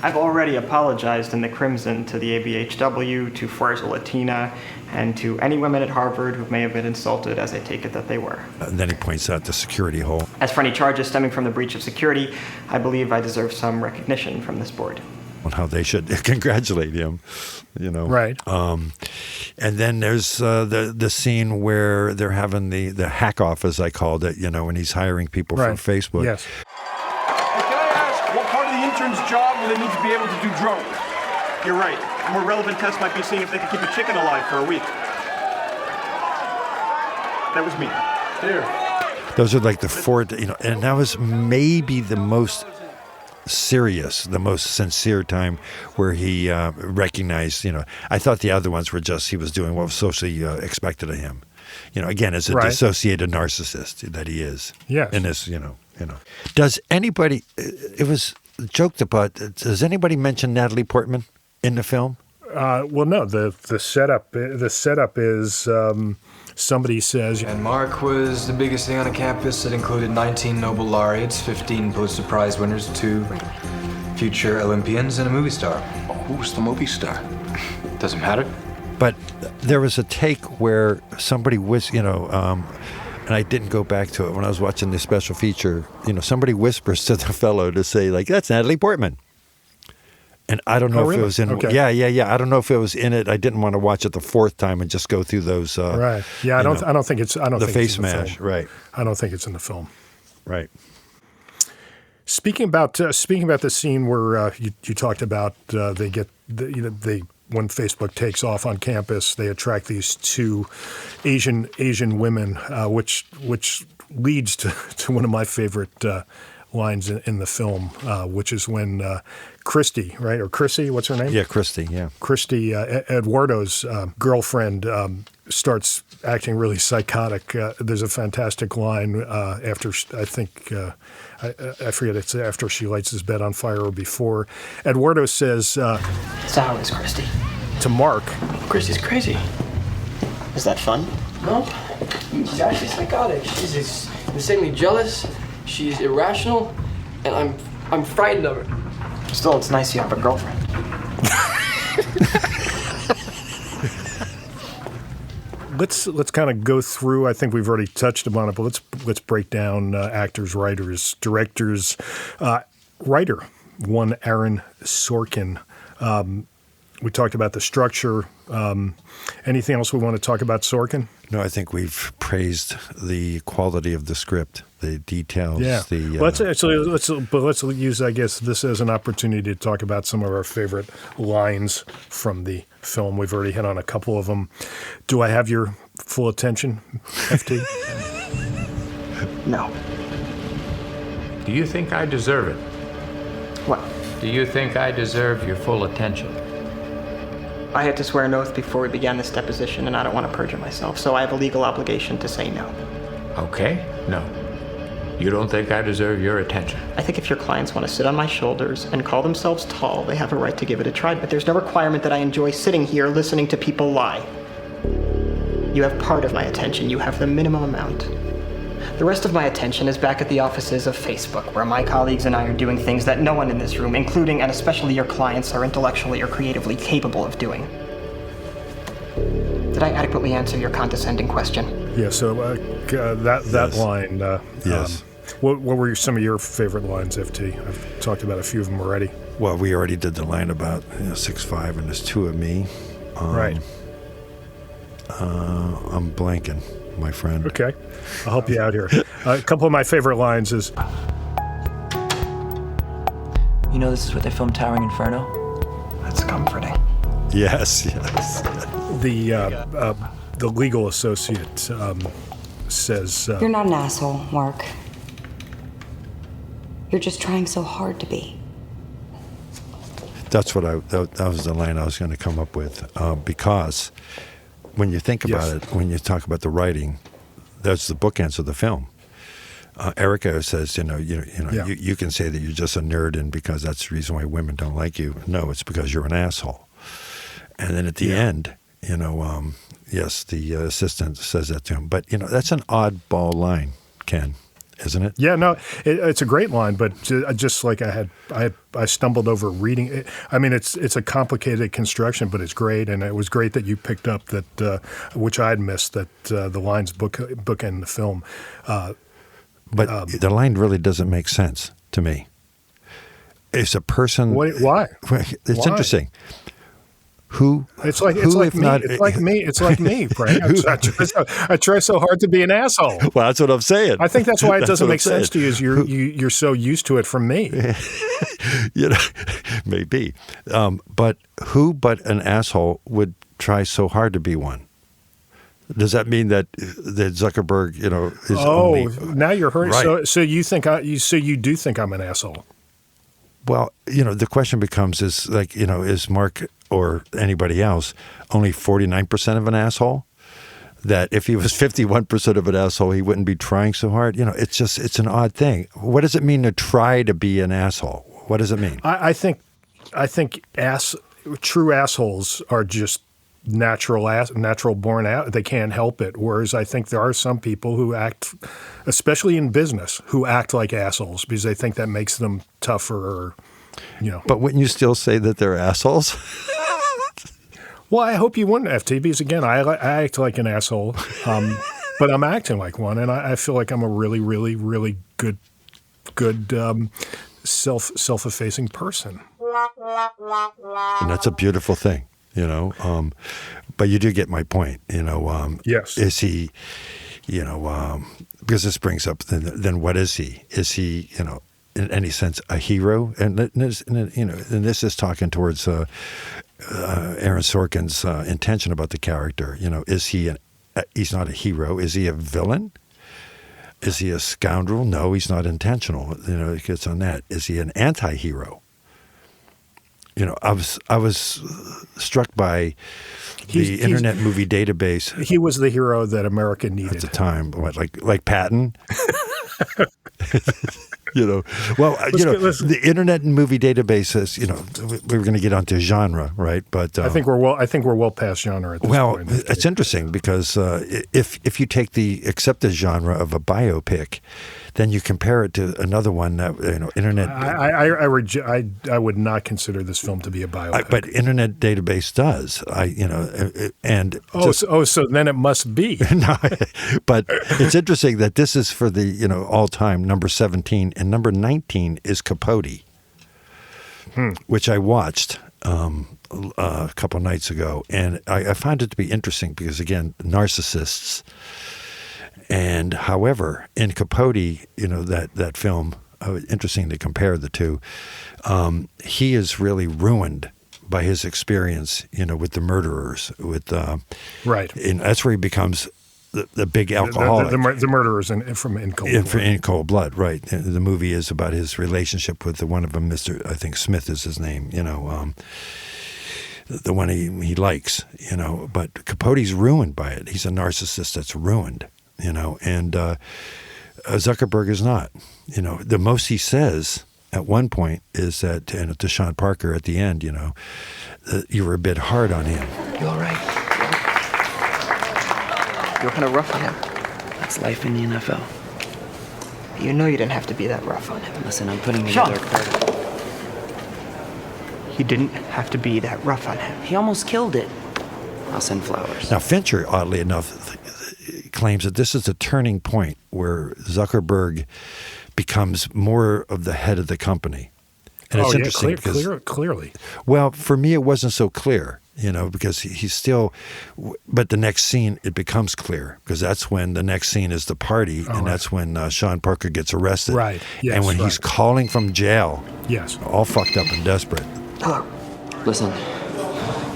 I've already apologized in the Crimson to the ABHW, to Fuerza Latina, and to any women at Harvard who may have been insulted, as I take it that they were. And then he points out the security hole. As for any charges stemming from the breach of security, I believe I deserve some recognition from this board. On how they should congratulate him, Right. And then there's the scene where they're having the hack off, as I called it, when he's hiring people from Facebook. Yes. Can I ask, what part of the intern's job will they need to be able to do drone? You're right. A more relevant test might be seeing if they can keep a chicken alive for a week. That was me. There. Those are like the four, and that was maybe the most serious, the most sincere time where he recognized, I thought the other ones were just he was doing what was socially expected of him. Again, as a dissociated narcissist that he is. Yes. In this, Does anybody, it was joked about, does anybody mention Natalie Portman in the film? Well, no, the setup is somebody says... And Mark was the biggest thing on the campus. It included 19 Nobel laureates, 15 Pulitzer Prize winners, 2 future Olympians, and a movie star. Who was the movie star? Doesn't matter. But there was a take where somebody was, and I didn't go back to it when I was watching the special feature, somebody whispers to the fellow to say, like, that's Natalie Portman. And I don't know if it was in. Okay. Yeah. I don't know if it was in it. I didn't want to watch it the fourth time and just go through those. Right. Yeah. I don't think it's. I don't the think face it's in the mash. film. Right. I don't think it's in the film. Right. Speaking about the scene where you talked about they when Facebook takes off on campus, they attract these two Asian women, which leads to one of my favorite lines in the film, which is when Christy, right, or Chrissy, what's her name? Yeah, Christy. Yeah, Christy, Eduardo's girlfriend, starts acting really psychotic. There's a fantastic line after I think. I forget, it's after she lights his bed on fire or before. Eduardo says, So how is Christy? To Mark. Christy's crazy. Is that fun? No, she's actually psychotic. She's insanely jealous. She's irrational, and I'm frightened of her. Still, it's nice you have a girlfriend. Let's kind of go through. I think we've already touched upon it, but let's break down actors, writers, directors. Writer, one Aaron Sorkin. We talked about the structure. Anything else we want to talk about Sorkin? No, I think we've praised the quality of the script, the details. Yeah. Let's use, I guess, this as an opportunity to talk about some of our favorite lines from the film. We've already hit on a couple of them. Do I have your full attention, FT? No. Do you think I deserve it? What? Do you think I deserve your full attention? I had to swear an oath before we began this deposition, and I don't want to perjure myself, so I have a legal obligation to say no. Okay, no. You don't think I deserve your attention? I think if your clients want to sit on my shoulders and call themselves tall, they have a right to give it a try, but there's no requirement that I enjoy sitting here listening to people lie. You have part of my attention. You have the minimum amount. The rest of my attention is back at the offices of Facebook, where my colleagues and I are doing things that no one in this room, including and especially your clients, are intellectually or creatively capable of doing. Did I adequately answer your condescending question? Yeah, so that line. Yes. What were some of your favorite lines, FT? I've talked about a few of them already. Well, we already did the line about 6'5" and there's two of me. Right. I'm blanking, my friend. Okay. I'll help you out here. A couple of my favorite lines is... You know this is where they filmed Towering Inferno? That's comforting. Yes. The legal associate says... You're not an asshole, Mark. You're just trying so hard to be. That's what that was the line I was going to come up with, because when you think about it, when you talk about the writing, that's the bookends of the film. Erica says, you can say that you're just a nerd, and because that's the reason why women don't like you. No, it's because you're an asshole. And then at the end, yes, the assistant says that to him. But that's an oddball line, Ken, isn't it? Yeah, no, it's a great line, but just like I stumbled over reading it. I mean, it's a complicated construction, but it's great, and it was great that you picked up that, which I'd missed, that the lines bookend the film. But the line really doesn't make sense to me. It's a person. Why? It's interesting. Who? It's like me, Frank. I try so hard to be an asshole. Well, that's what I'm saying. I think that's why it doesn't make sense to you. Is you're so used to it from me. Maybe. But who but an asshole would try so hard to be one? Does that mean that Zuckerberg, is only... now you're hurting. Right. So you think you do think I'm an asshole? Well, the question becomes is Mark or anybody else only 49% of an asshole? That if he was 51% of an asshole, he wouldn't be trying so hard? It's an odd thing. What does it mean to try to be an asshole? What does it mean? I think true assholes are just natural born out. They can't help it. Whereas I think there are some people who act, especially in business, who act like assholes because they think that makes them tougher. But wouldn't you still say that they're assholes? Well, I hope you wouldn't, FT, because again, I act like an asshole, but I'm acting like one, and I feel like I'm a really, really, really good self-effacing person. And that's a beautiful thing. But you do get my point, Yes. Is he, because this brings up, then what is he? Is he, in any sense, a hero? And this is talking towards Aaron Sorkin's intention about the character. Is he he's not a hero. Is he a villain? Is he a scoundrel? No, he's not intentional. It gets on that. Is he an anti-hero? I was struck by the Internet Movie Database. He was the hero that America needed at the time. What, like Patton? The Internet Movie Database says, we were going to get onto genre, right? But I think we're well past genre at this point. Well, it's interesting because if you take the accepted genre of a biopic, then you compare it to another one that Internet. I would not consider this film to be a biopic, but Internet Database does. So then it must be. No, but it's interesting that this is for the all-time number 17, and number 19 is Capote, which I watched a couple nights ago, and I found it to be interesting because again, narcissists. And however, in Capote, that film, interesting to compare the two, he is really ruined by his experience, with the murderers. Right. And that's where he becomes the big alcoholic. The murderers in Cold Blood. In Cold Blood, right. The movie is about his relationship with one of them, I think Smith is his name, the one he likes, But Capote's ruined by it. He's a narcissist that's ruined. And Zuckerberg is not. The most he says at one point is that, to Sean Parker at the end, you were a bit hard on him. You all right? You were kind of rough on him. That's life in the NFL. You know you didn't have to be that rough on him. Listen, I'm putting together a card. You didn't have to be that rough on him. He almost killed it. I'll send flowers. Now, Fincher, oddly enough, claims that this is a turning point where Zuckerberg becomes more of the head of the company. And it's interesting because clearly. Well, for me, it wasn't so clear, because he's still. But the next scene, it becomes clear because that's when the next scene is the party, and that's when Sean Parker gets arrested. Right. Yes, and when he's calling from jail. Yes. All fucked up and desperate. Hello. Listen,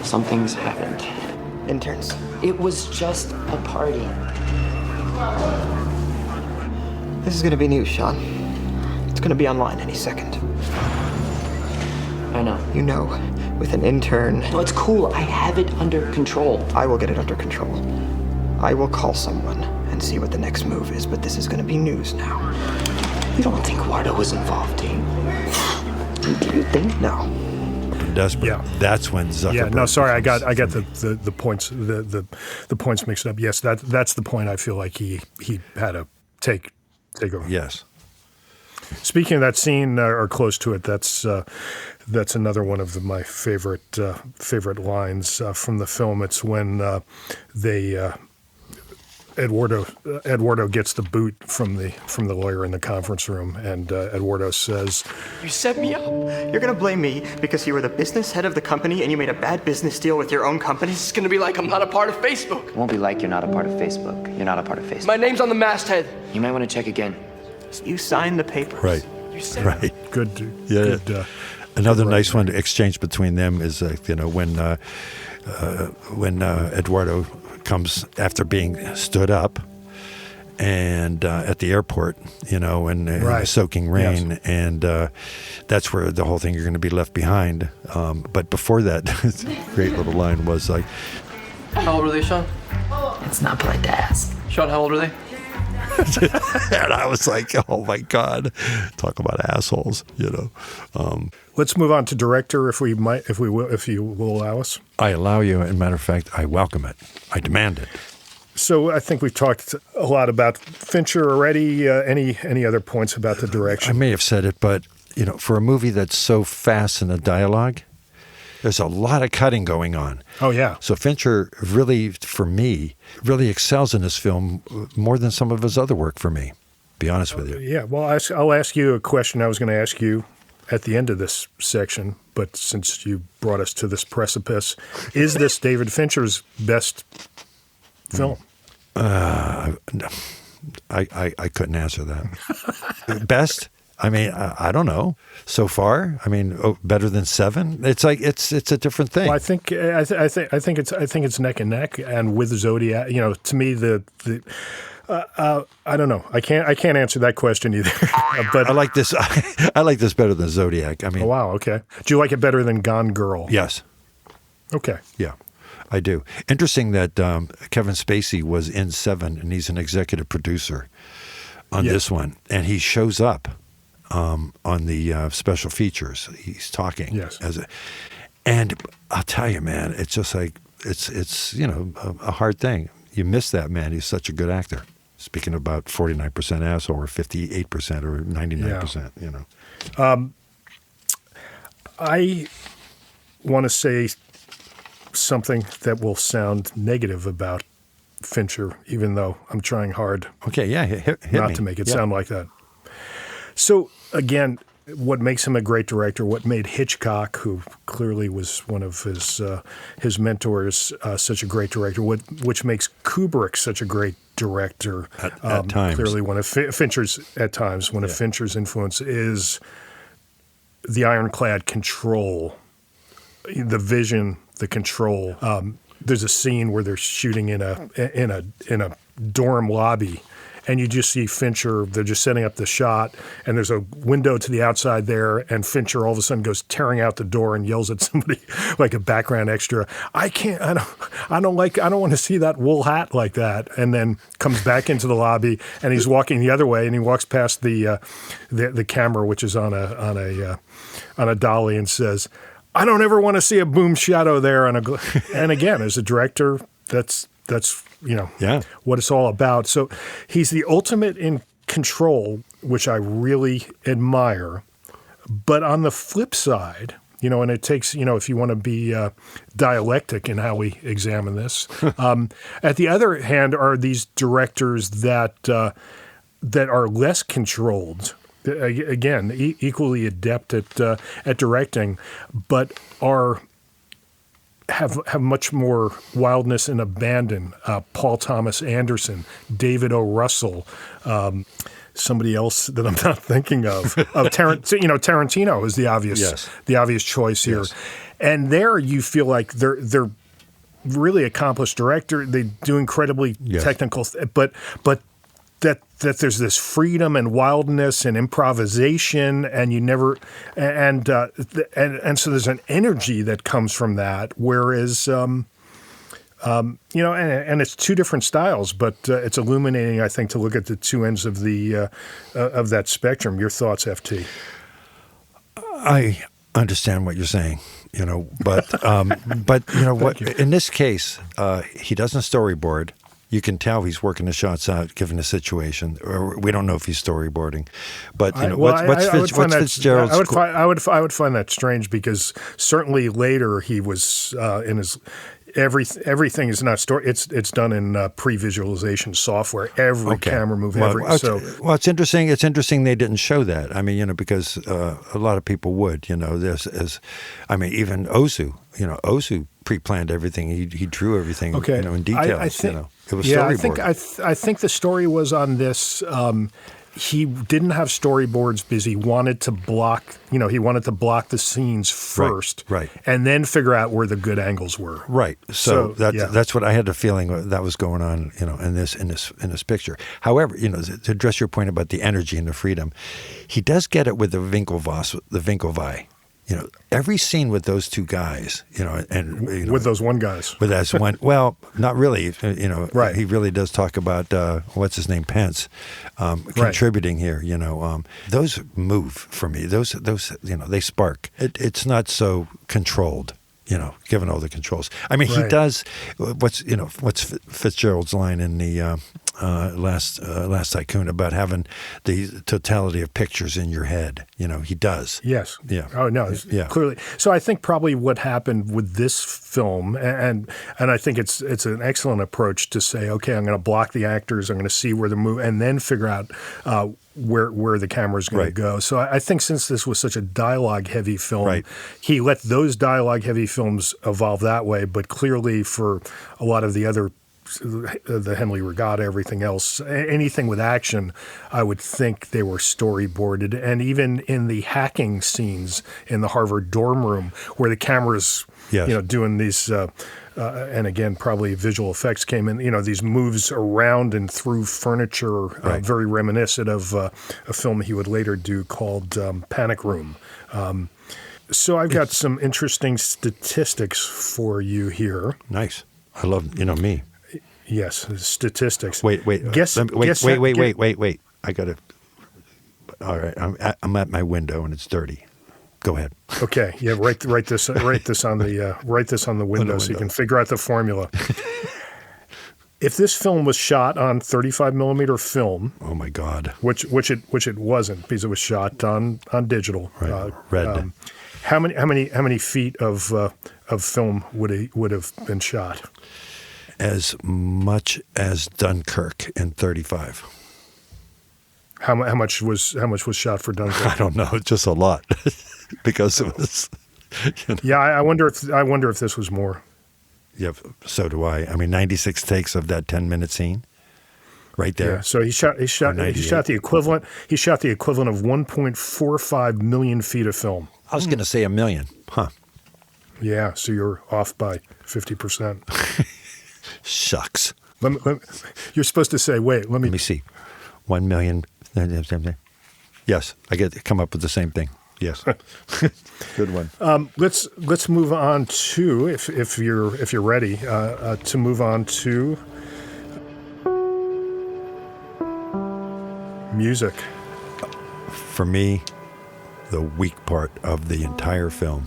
something's happened. Interns. It was just a party. This is going to be news, Sean. It's going to be online any second. I know. With an intern. No, it's cool. I have it under control. I will get it under control. I will call someone and see what the next move is, but this is going to be news now. You don't think Wardo was involved, do you? Do you think? No. Desperate. Yeah. That's when Zuckerberg. Yeah. No, sorry, I got the points the points mixed up. Yes, that's the point. I feel like he had to take over. Yes. Speaking of that scene or close to it, that's another one of my favorite lines from the film. It's when Eduardo gets the boot from the lawyer in the conference room, and Eduardo says, "You set me up. You're gonna blame me because you were the business head of the company and you made a bad business deal with your own company." It's gonna be like I'm not a part of Facebook. It won't be like you're not a part of Facebook. You're not a part of Facebook. My name's on the masthead. You might want to check again. You signed the papers. Right. You said right. Good. Yeah. Good, Another nice one to exchange between them is when Eduardo comes after being stood up and at the airport, in soaking rain, yes. And that's where the whole thing, you're going to be left behind. But before that, great little line was like, "How old are they, Sean?" It's not polite to ask. Sean, how old are they? And I was like, oh my God, talk about assholes, Let's move on to director, if you will allow us. I allow you. As a matter of fact, I welcome it. I demand it. So I think we've talked a lot about Fincher already. Any other points about the direction? I may have said it, but for a movie that's so fast in the dialogue, there's a lot of cutting going on. Oh, yeah. So Fincher really, for me, really excels in this film more than some of his other work for me, to be honest with you. Yeah, well, I'll ask you a question I was going to ask you at the end of this section, but since you brought us to this precipice, is this David Fincher's best film? I couldn't answer that. Best? I mean, I don't know. So far, I mean, better than 7. It's like it's a different thing. Well, I think it's neck and neck. And with Zodiac, to me I don't know. I can't answer that question either. But I like this. I like this better than Zodiac. I mean, oh, wow. Okay. Do you like it better than Gone Girl? Yes. Okay. Yeah, I do. Interesting that Kevin Spacey was in 7, and he's an executive producer on this one, and he shows up on the special features. He's talking. Yes. And I'll tell you, man, it's just like it's a hard thing. You miss that man. He's such a good actor. Speaking about 49% asshole or 58% or 99%, I want to say something that will sound negative about Fincher, even though I'm trying hard hit not me. to make it sound like that. So, again, what makes him a great director, what made Hitchcock, who clearly was one of his mentors, such a great director, which makes Kubrick such a great director. At times. Clearly one of Fincher's, at times, one of Fincher's influence is the ironclad control, the vision, the control. There's a scene where they're shooting in a dorm lobby, and you just see Fincher. They're just setting up the shot, and there's a window to the outside there, and Fincher all of a sudden goes tearing out the door and yells at somebody like a background extra. I don't want to see that wool hat like that. And then comes back into the lobby, and he's walking the other way, and he walks past the camera, which is on a dolly, and says, "I don't ever want to see a boom shadow there." And again, as a director, that's what it's all about. So he's the ultimate in control, which I really admire. But on the flip side, and it takes, if you want to be dialectic in how we examine this, at the other hand are these directors that are less controlled. Again, equally adept at directing, but have much more wildness and abandon. Paul Thomas Anderson, David O. Russell, somebody else that I'm not thinking of. Tarantino is the obvious choice here, and there you feel like they're really accomplished director. They do incredibly technical, but that there's this freedom and wildness and improvisation, and you never and so there's an energy that comes from that. Whereas and it's two different styles, but it's illuminating, I think, to look at the two ends of of that spectrum. Your thoughts, FT? I understand what you're saying, but what in this case, he doesn't storyboard. You can tell he's working the shots out, given the situation. Or we don't know if he's storyboarding, but what's Fitzgerald's? I would find that strange, because certainly later he was in his. Everything is not story. It's done in pre-visualization software. Every camera move. It's interesting. It's interesting they didn't show that. I mean, because a lot of people would. Even Ozu. Ozu pre-planned everything. He drew everything. In details. I think, it was storyboard. I think the story was on this. He didn't have storyboards because he wanted to block. He wanted to block the scenes first, right, and then figure out where the good angles were. Right. So that's what I had the feeling that was going on. In this picture. However, to address your point about the energy and the freedom, he does get it with the Winklevi. Every scene with those two guys, and with those one guys, with that one. Well, not really. Right. He really does talk about what's his name, Pence, contributing here. Those move for me. Those they spark. It's not so controlled. Given all the controls. I mean, he does. What's Fitzgerald's line in the Last Tycoon about having the totality of pictures in your head? He does. Yes. Yeah. Oh no. Yeah. Clearly. So I think probably what happened with this film, and I think it's an excellent approach to say, okay, I'm going to block the actors, I'm going to see where the move, and then figure out where the camera is going to go. So I think since this was such a dialogue-heavy film, he let those dialogue-heavy films evolve that way. But clearly, for a lot of the other the Henley Regatta, everything else, anything with action, I would think they were storyboarded. And even in the hacking scenes in the Harvard dorm room, where the cameras, doing these, and again, probably visual effects came in, these moves around and through furniture, very reminiscent of a film he would later do called Panic Room. So I've got some interesting statistics for you here. Nice. I love, me. Yes, statistics. Wait. Wait. I got to. All right. I'm at my window and it's dirty. Go ahead. Okay. Yeah. Write this on the window so you can figure out the formula. If this film was shot on 35 millimeter film, oh my God, which it wasn't because it was shot on digital. Right. Red. How many feet of film would have been shot? As much as Dunkirk in 35. How much was shot for Dunkirk? I don't know, just a lot, because it was. Yeah, I wonder if this was more. Yeah, so do I. I mean, 96 takes of that 10-minute scene, right there. Yeah, so he shot the equivalent. He shot the equivalent of 1.45 million feet of film. I was going to say 1 million, huh? Yeah, so you're off by 50%. Shucks. You're supposed to say, wait, let me see. 1 million. Yes, I come up with the same thing. Yes. Good one. Let's move on to, if you're ready, to move on to music. For me, the weak part of the entire film.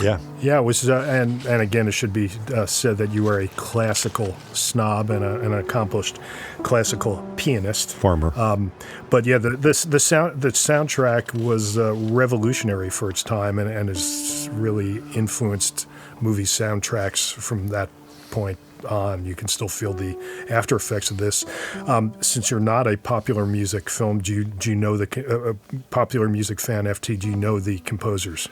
Yeah. Yeah, it was, and again, it should be said that you are a classical snob and an accomplished classical pianist. Former. But yeah, the soundtrack was revolutionary for its time and has really influenced movie soundtracks from that point on. You can still feel the after effects of this. Since you're not a popular music film, do you know the popular music fan, FT? Do you know the composers?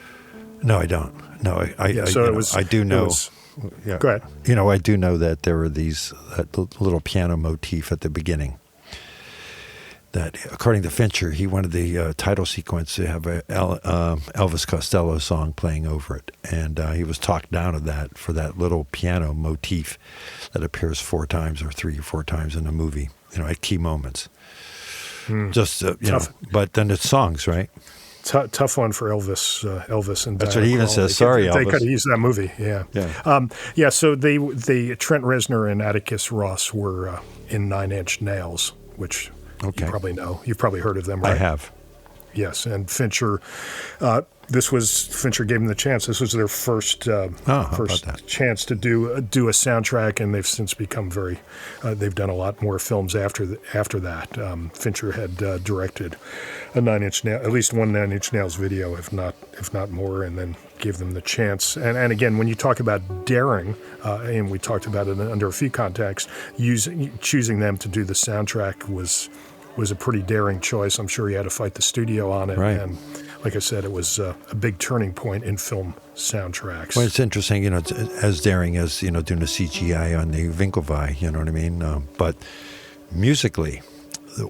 No, I don't. No, I do know. Yeah. Go ahead. I do know that there were that little piano motif at the beginning. That, according to Fincher, he wanted the title sequence to have a Elvis Costello song playing over it, and he was talked down of that for that little piano motif that appears 4 times or 3 or 4 times in the movie. At key moments. Just but then it's songs, right? Tough one for Elvis and that's Diana what he even Krall. says. Sorry, Elvis. They could have used that movie. Yeah. So the Trent Reznor and Atticus Ross were in 9 Inch Nails, which you probably know. You've probably heard of them, right? I have. Yes, and Fincher. Fincher gave them the chance. This was their first chance to do a soundtrack, and they've since become very. They've done a lot more films after that. Fincher had directed a 9 Inch Nails, at least one 9 Inch Nails video, if not more, and then gave them the chance. And again, when you talk about daring, and we talked about it under a few contexts, choosing them to do the soundtrack was a pretty daring choice. I'm sure he had to fight the studio on it. Right. And like I said, it was a big turning point in film soundtracks. Well, it's interesting, as daring as, doing a CGI on the Winkelweih, you know what I mean? But musically,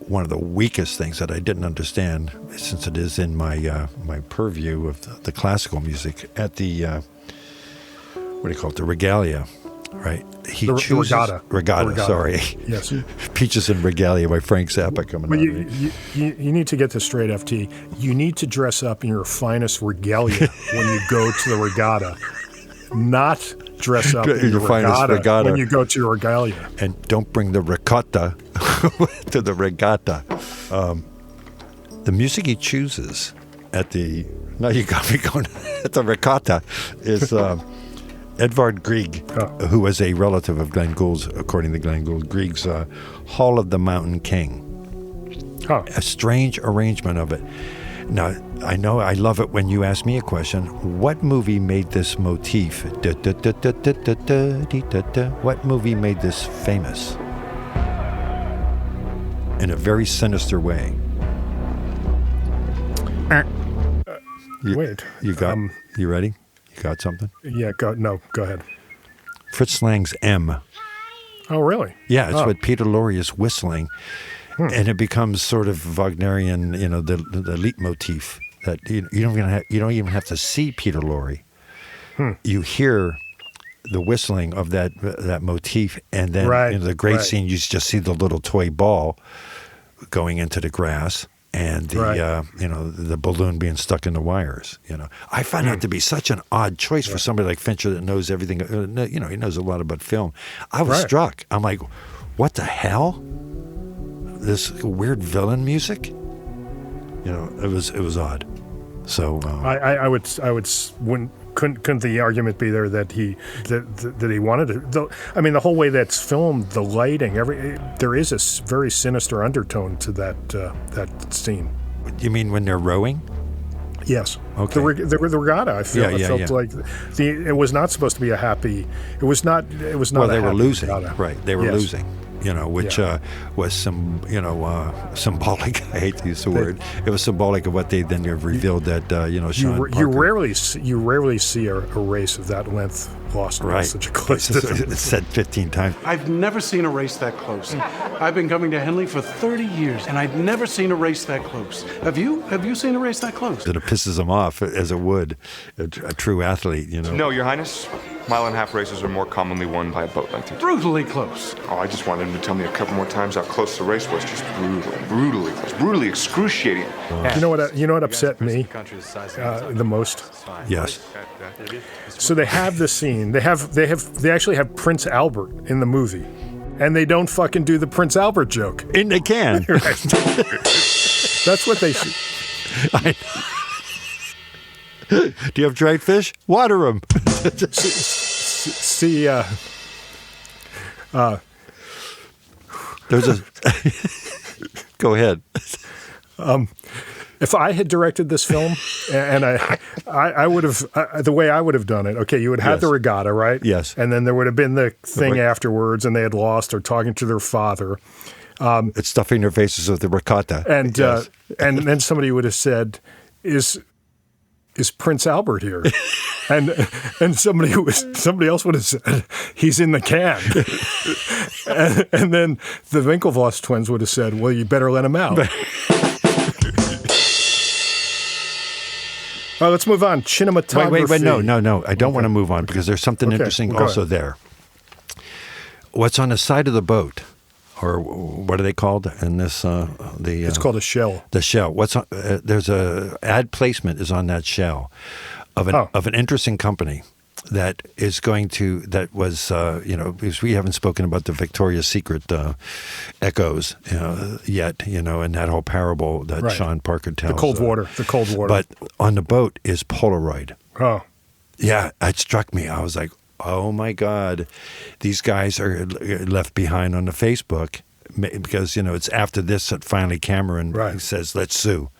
one of the weakest things that I didn't understand, since it is in my my purview of the classical music, at the, what do you call it, the Regalia, right? He chooses Regatta. Sorry. Yes. Peaches and Regalia by Frank Zappa coming out. You need to get this straight, FT. You need to dress up in your finest regalia when you go to the Regatta, not dress up in your finest regatta when you go to your regalia. And don't bring the ricotta to the Regatta. The music he chooses at the now you got me going at the Regatta is. Edvard Grieg, who was a relative of Glenn Gould's, according to Glenn Gould, Grieg's Hall of the Mountain King. A strange arrangement of it. Now, I know I love it when you ask me a question. What movie made this motif? What movie made this famous? In a very sinister way. Wait. You ready? You got something? Yeah, go ahead. Fritz Lang's M Oh, really? Yeah, it's Oh. what Peter Lorre is whistling, and it becomes sort of Wagnerian, the leitmotif that you don't even have to see Peter Lorre. You hear the whistling of that motif, and then Right, the great right. scene, you just see the little toy ball going into the grass, and the balloon being stuck in the wires. I find that to be such an odd choice for somebody like Fincher that knows everything. He knows a lot about film. I was struck. I'm like, what the hell? This weird villain music. It was odd. So I couldn't the argument be there that he wanted to? The whole way that's filmed, the lighting, there is a very sinister undertone to that scene. You mean when they're rowing? Yes. Okay. The regatta. I felt like it was not supposed to be a happy. It was not. It was not. Well, a they were happy losing. regatta. Right. They were losing. Which was symbolic. I hate to use the word. It was symbolic of what they then have revealed that Sean Parker. You rarely see a race of that length lost in such a close distance. It's said 15 times. I've never seen a race that close. I've been coming to Henley for 30 years, and I'd never seen a race that close. Have you? Have you seen a race that close? It pisses them off, as it would a true athlete. No, Your Highness. Mile-and-a-half races are more commonly won by a boat length. Brutally close. Oh, I just wanted him to tell me a couple more times how close the race was. Just brutally close, brutally excruciating. You know what upset me the most? Yes. So they have the scene. They actually have Prince Albert in the movie, and they don't fucking do the Prince Albert joke. And they can. That's what they should. I know. Do you have dried fish? Water them. See, there's a. Go ahead. If I had directed this film, and I would have the way I would have done it. Okay, you would have the regatta, right? Yes. And then there would have been the thing afterwards, and they had lost or talking to their father. It's stuffing their faces with the ricotta. And and then somebody would have said, Is Prince Albert here? and somebody else would have said, he's in the can. and then the Winklevoss twins would have said, well, you better let him out. Let's move on. Cinematography. Wait, no. I don't want to move on because there's something interesting also there. What's on the side of the boat? Or what are they called in this? It's called a shell. The shell. There's a ad placement is on that shell of an interesting company that is going to because we haven't spoken about the Victoria's Secret echoes yet and that whole parable that Sean Parker tells. The cold water. But on the boat is Polaroid. Oh, yeah, it struck me. I was like, oh my God, these guys are left behind on the Facebook because, it's after this that finally Cameron says, let's sue.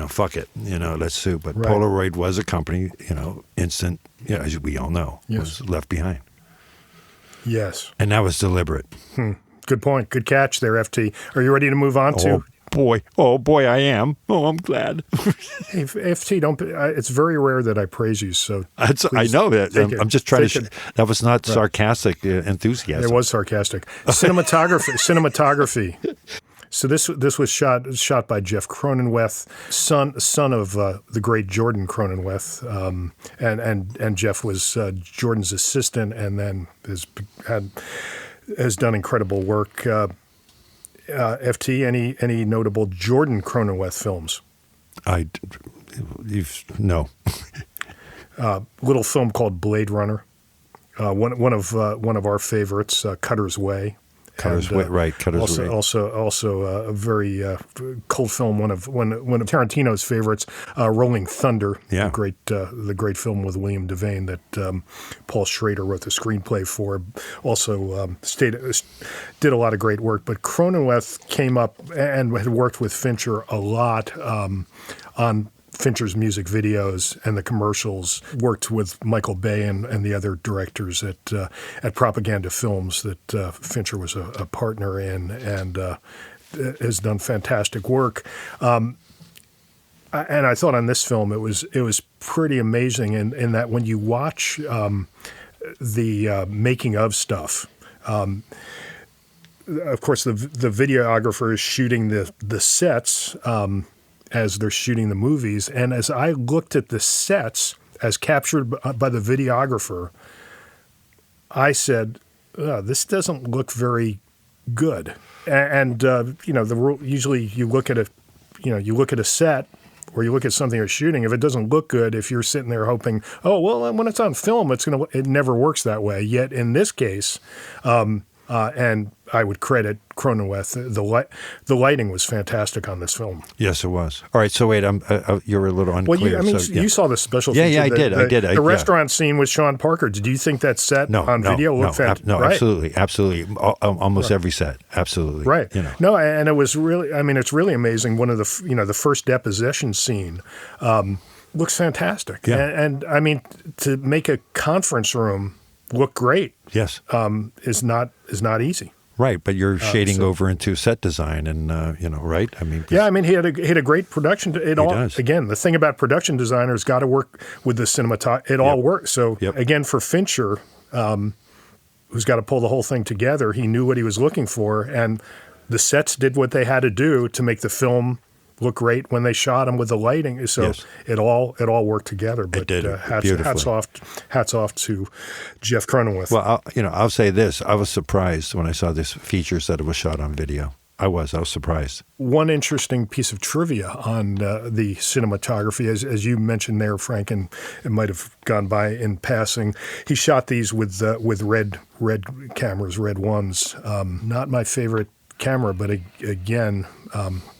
Fuck it, let's sue. But Polaroid was a company, instant, as we all know, was left behind. Yes. And that was deliberate. Good point. Good catch there, FT. Are you ready to move on to? Oh boy, I am. Oh, I'm glad. Hey, FT, it's very rare that I praise you. So I know that. I'm just trying to. That was not sarcastic enthusiasm. It was sarcastic. Cinematography. So this was shot by Jeff Cronenweth, son of the great Jordan Cronenweth, and Jeff was Jordan's assistant, and then has done incredible work. FT, any notable Jordan Cronenweth films? No. Little film called Blade Runner, one of our favorites, Cutter's Way. Cutter's Way. Also a very cult film. One of Tarantino's favorites, Rolling Thunder. Yeah. The great film with William Devane that Paul Schrader wrote the screenplay for. Also did a lot of great work. But Cronenweth came up and had worked with Fincher a lot on Fincher's music videos and the commercials, worked with Michael Bay and the other directors at Propaganda Films that Fincher was a partner in, and has done fantastic work. And I thought on this film it was pretty amazing in that when you watch the making of stuff, Of course, the videographer is shooting the sets as they're shooting the movies. And as I looked at the sets as captured by the videographer, I said, this doesn't look very good. And usually you look at a set or you look at something you're shooting. If it doesn't look good, if you're sitting there hoping, oh, well, when it's on film, it never works that way. Yet in this case, and I would credit Cronenweth. The lighting was fantastic on this film. Yes, it was. All right, so wait, you're a little unclear. Well, you saw the special feature. Yeah, I did. The restaurant scene with Sean Parker. Did you think that set on video looked fantastic? No, right. absolutely. Almost every set, absolutely. Right. You know. No, and it was really, it's really amazing. One of the first deposition scene looks fantastic. Yeah. And to make a conference room look great. Yes. Is not easy. Right, but you're shading over into set design, and right? He had a great production. Again, the thing about production designers got to work with the cinematography. It all works. So again, for Fincher, who's got to pull the whole thing together, he knew what he was looking for, and the sets did what they had to do to make the film look great when they shot them with the lighting. So it all worked together. But it did. Hats off to Jeff Cronenweth. Well, I'll say this: I was surprised when I saw this features that it was shot on video. I was surprised. One interesting piece of trivia on the cinematography, as you mentioned there, Frank, and it might have gone by in passing. He shot these with red cameras, red ones. Not my favorite camera, but again,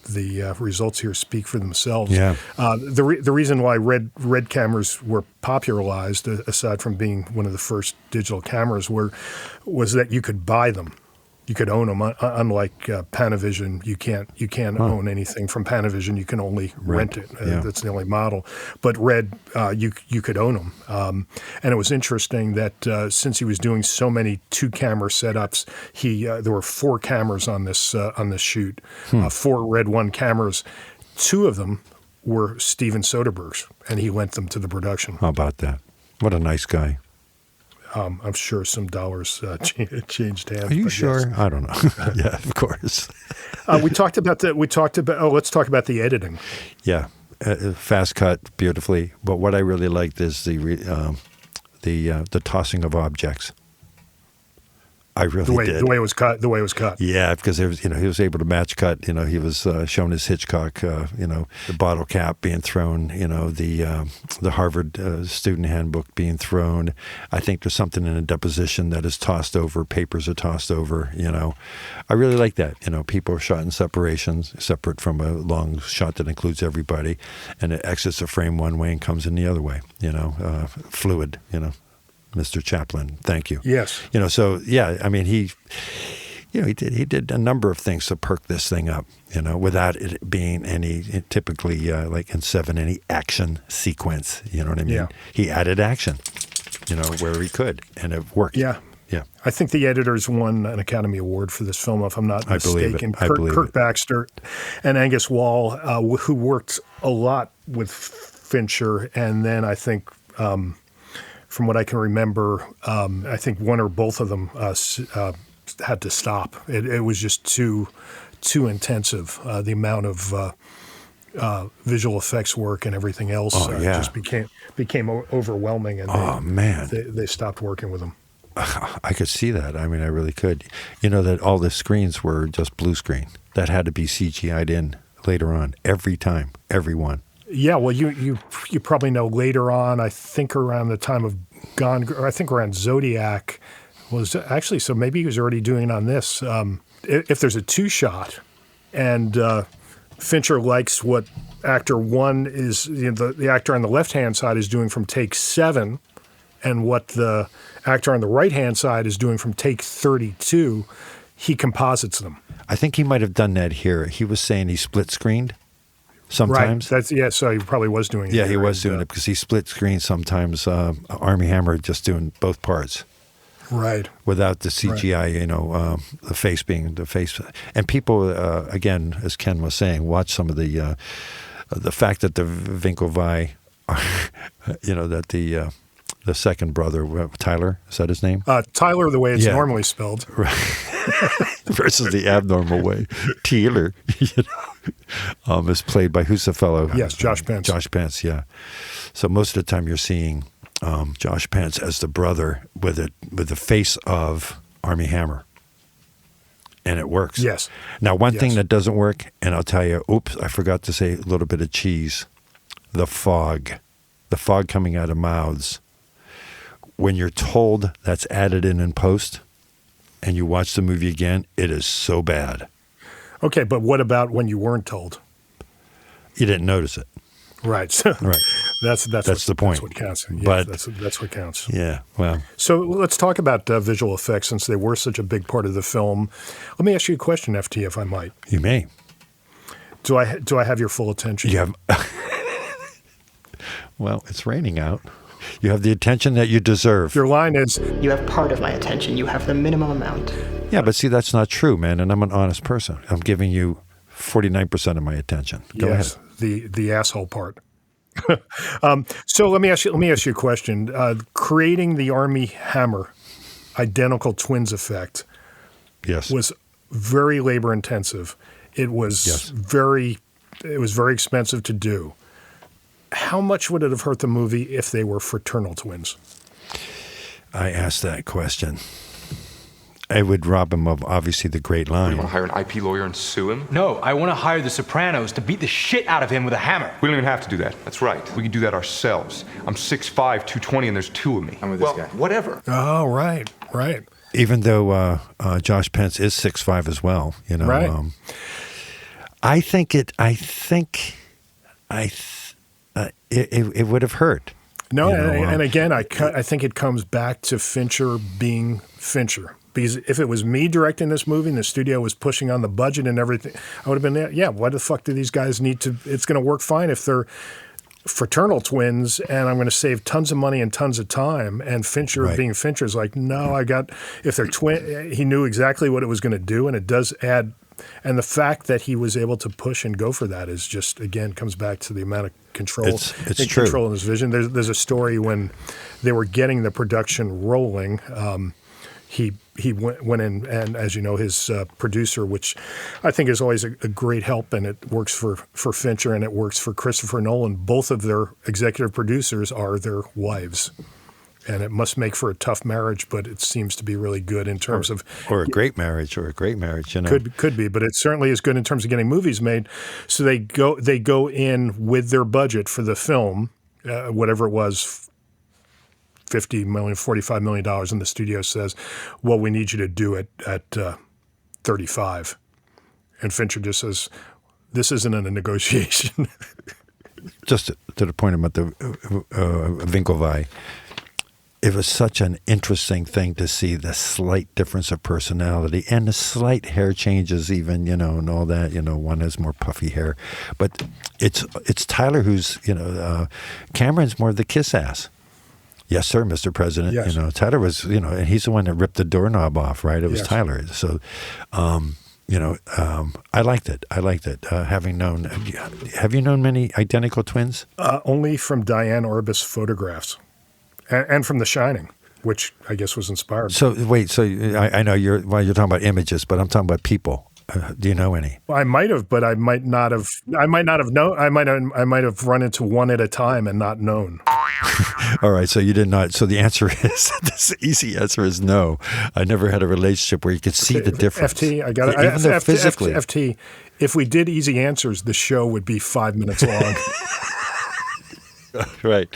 the results here speak for themselves. Yeah. The reason why red cameras were popularized, aside from being one of the first digital cameras, was that you could buy them. You could own them. Unlike Panavision, you can't own anything from Panavision. You can only rent it. That's the only model. But red, you could own them. And it was interesting that since he was doing so many 2-camera setups, there were 4 cameras on this shoot. 4 Red 1 cameras. 2 of them were Steven Soderbergh's, and he lent them to the production. How about that? What a nice guy. I'm sure some dollars changed hands. Are you sure? Yes. I don't know. Yeah, of course. Let's talk about the editing. Yeah, fast cut beautifully. But what I really liked is the tossing of objects. I really did. The way it was cut. Yeah, because there was, he was able to match cut. He was showing his Hitchcock. The bottle cap being thrown. The Harvard student handbook being thrown. I think there's something in a deposition that is tossed over. Papers are tossed over. I really like that. People are shot in separations, separate from a long shot that includes everybody, and it exits the frame one way and comes in the other way. Fluid. Mr. Chaplin, thank you. Yes. He did a number of things to perk this thing up, without it being typically like in Seven, any action sequence. You know what I mean? Yeah. He added action, where he could, and it worked. Yeah. Yeah. I think the editors won an Academy Award for this film, if I'm not mistaken. Kirk Baxter and Angus Wall, who worked a lot with Fincher, and then I think. From what I can remember, I think one or both of them had to stop. It was just too intensive. The amount of visual effects work and everything else just became overwhelming, and they stopped working with them. I could see that. I really could. That all the screens were just blue screen. That had to be CGI'd in later on, every time, every one. Yeah, well, you probably know later on, I think around the time of around Zodiac was actually, so maybe he was already doing it on this. If there's a 2-shot and Fincher likes what actor 1 is, the actor on the left-hand side is doing from take 7 and what the actor on the right-hand side is doing from take 32, he composites them. I think he might have done that here. He was saying he split-screened. Sometimes. Right. So he probably was doing it. Yeah, he was doing it because he split screen sometimes. Armie Hammer just doing both parts. Right. Without the CGI, the face being the face. And people, again, as Ken was saying, watch some of the fact that the Winklevi, that the the second brother, Tyler, is that his name? Tyler, the way it's normally spelled. Right. Versus the abnormal way. Tyler, is played by, who's the fellow? Yes, Josh Pence. Josh Pence, yeah. So most of the time you're seeing Josh Pence as the brother with the face of Armie Hammer. And it works. Yes. Now, one thing that doesn't work, and I'll tell you, oops, I forgot to say a little bit of cheese. The fog coming out of mouths. When you're told that's added in post and you watch the movie again, it is so bad. Okay, but what about when you weren't told? You didn't notice it. Right. Right. That's the point. That's what counts. Yeah, But that's what counts. Yeah. Well. So let's talk about visual effects since they were such a big part of the film. Let me ask you a question, FT, if I might. You may. Do I have your full attention? You have. Well, it's raining out. You have the attention that you deserve. Your line is, you have part of my attention. You have the minimum amount. Yeah, but see, that's not true, man. And I'm an honest person. I'm giving you 49% of my attention. Go ahead. The asshole part. So let me ask you a question. Creating the Armie Hammer identical twins effect, was very labor intensive. It was very expensive to do. How much would it have hurt the movie if they were fraternal twins? I asked that question. I would rob him of, obviously, the great line. You want to hire an IP lawyer and sue him? No, I want to hire the Sopranos to beat the shit out of him with a hammer. We don't even have to do that. That's right. We can do that ourselves. I'm 6'5", 220, and there's two of me. I'm with this guy. Whatever. Oh, right. Even though Josh Pence is 6'5" as well, Right. I think it would have hurt. No, and again, I think it comes back to Fincher being Fincher. Because if it was me directing this movie and the studio was pushing on the budget and everything, I would have been there. Yeah, why the fuck do these guys need to? It's going to work fine if they're fraternal twins, and I'm going to save tons of money and tons of time. And Fincher, being Fincher, is like, no, if they're twin, he knew exactly what it was going to do, and it does add. And the fact that he was able to push and go for that is just, again, comes back to the amount of control. It's true. Control in his vision. There's a story when they were getting the production rolling. He went in, and as you know, his producer, which I think is always a great help, and it works for Fincher and it works for Christopher Nolan. Both of their executive producers are their wives. And it must make for a tough marriage, but it seems to be really good in terms of or a great marriage. Could be, but it certainly is good in terms of getting movies made. So they go in with their budget for the film, whatever it was, $50 million, $45 million, and the studio says, "Well, we need you to do it at 35," and Fincher just says, "This isn't a negotiation." Just to the point about the Winklevi. It was such an interesting thing to see the slight difference of personality and the slight hair changes even, and all that. One has more puffy hair. But it's Tyler who's, Cameron's more of the kiss ass. Yes, sir, Mr. President. Yes. Tyler was, and he's the one that ripped the doorknob off, right? It was Tyler. So, I liked it. Having known, have you known many identical twins? Only from Diane Arbus photographs. And from The Shining, which I guess was inspired. So wait, I know you're talking about images, but I'm talking about people. Do you know any? Well, I might have, but I might not have known. I might have run into one at a time and not known. All right, so you did not. So the answer is the easy answer is no. I never had a relationship where you could see the difference. FT, I got it. Even though physically, FT. If we did easy answers, the show would be 5 minutes long. Right.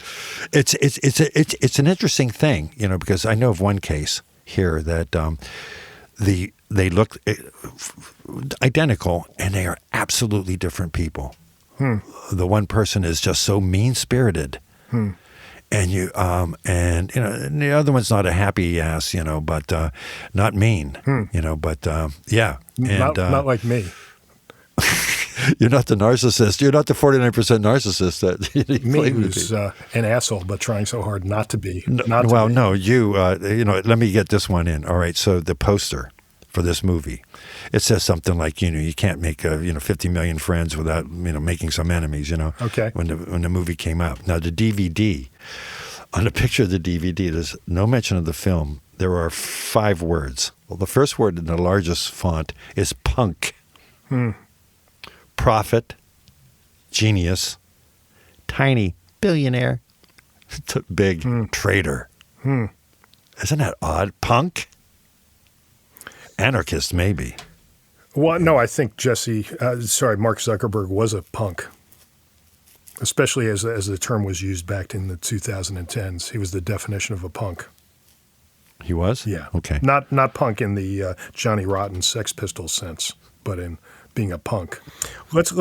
It's an interesting thing, because I know of one case here that they look identical and they are absolutely different people. The one person is just so mean-spirited. And and the other one's not a happy ass, but not mean, but yeah. And not like me. You're not the narcissist. You're not the 49% narcissist that me who's an asshole, but trying so hard not to be. No, you. Let me get this one in. All right. So the poster for this movie, it says something like, you can't make 50 million friends without making some enemies. Okay. When the movie came out. Now the DVD, On the picture of the DVD, there's no mention of the film. There are 5 words. Well, the first word in the largest font is punk. Prophet, genius, tiny, billionaire, big, traitor. Isn't that odd? Punk? Anarchist, maybe. Well, no, I think Mark Zuckerberg was a punk, especially as the term was used back in the 2010s. He was the definition of a punk. He was? Yeah. Okay. Not punk in the Johnny Rotten Sex Pistols sense, but in being a punk. Let's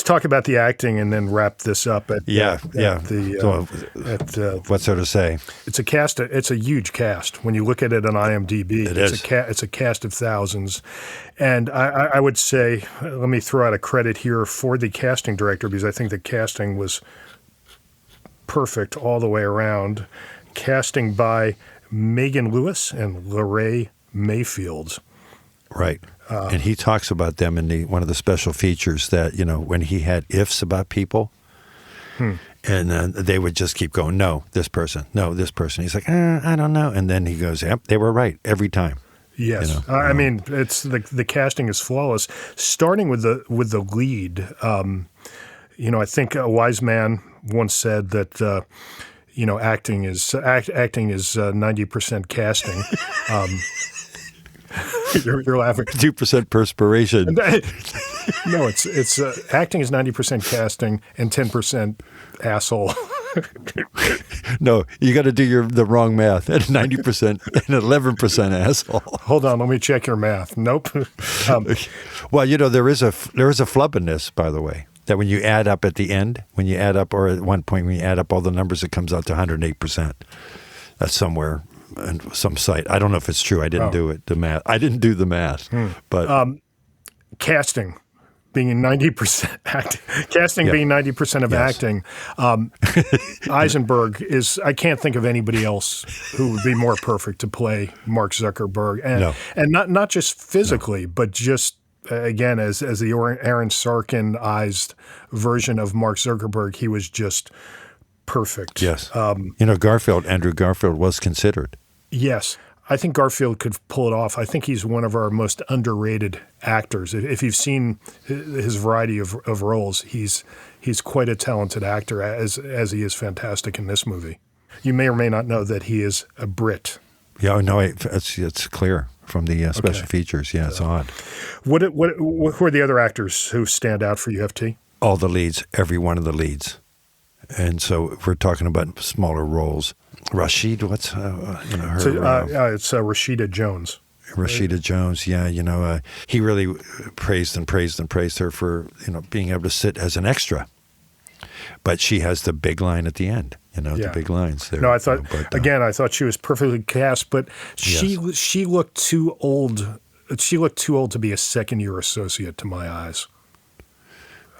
talk about the acting and then wrap this up. What's there to say? It's a cast. It's a huge cast. When you look at it on IMDb, it's a cast of thousands. And I would say, let me throw out a credit here for the casting director, because I think the casting was perfect all the way around. Casting by Megan Lewis and Lorraine Mayfield. Right. And he talks about them in one of the special features that, when he had ifs about people, and they would just keep going, no, this person. He's like, I don't know. And then he goes, yep, they were right every time. Yes. I mean, it's the casting is flawless. Starting with the lead, I think a wise man once said that, acting is 90% casting. You're laughing. 2% perspiration. No, it's acting is 90% casting and 10% asshole. No, you got to do the wrong math at 90% and 11% asshole. Hold on, let me check your math. Nope. Well, there is a flub in this, by the way. That when you add up at the end, or at one point when you add up all the numbers, it comes out to 108%. That's somewhere on some site. I don't know if it's true. I didn't do it. The math. I didn't do the math. But casting being 90% acting, being 90% of acting. Eisenberg is. I can't think of anybody else who would be more perfect to play Mark Zuckerberg, and not just physically, but just. Again, as the Aaron Sorkin-ized version of Mark Zuckerberg, he was just perfect. Yes. Andrew Garfield was considered. Yes. I think Garfield could pull it off. I think he's one of our most underrated actors. If you've seen his variety of roles, he's quite a talented actor, as he is fantastic in this movie. You may or may not know that he is a Brit. Yeah, no, it's clear from the special features. Yeah, it's odd. Who are the other actors who stand out for you, FT? All the leads, every one of the leads. And so if we're talking about smaller roles. Rashid, what's her? It's Rashida Jones. Rashida Jones, yeah, he really praised her for being able to sit as an extra. But she has the big line at the end, the big lines there. No, I thought I thought she was perfectly cast, but she looked too old. She looked too old to be a second-year associate to my eyes.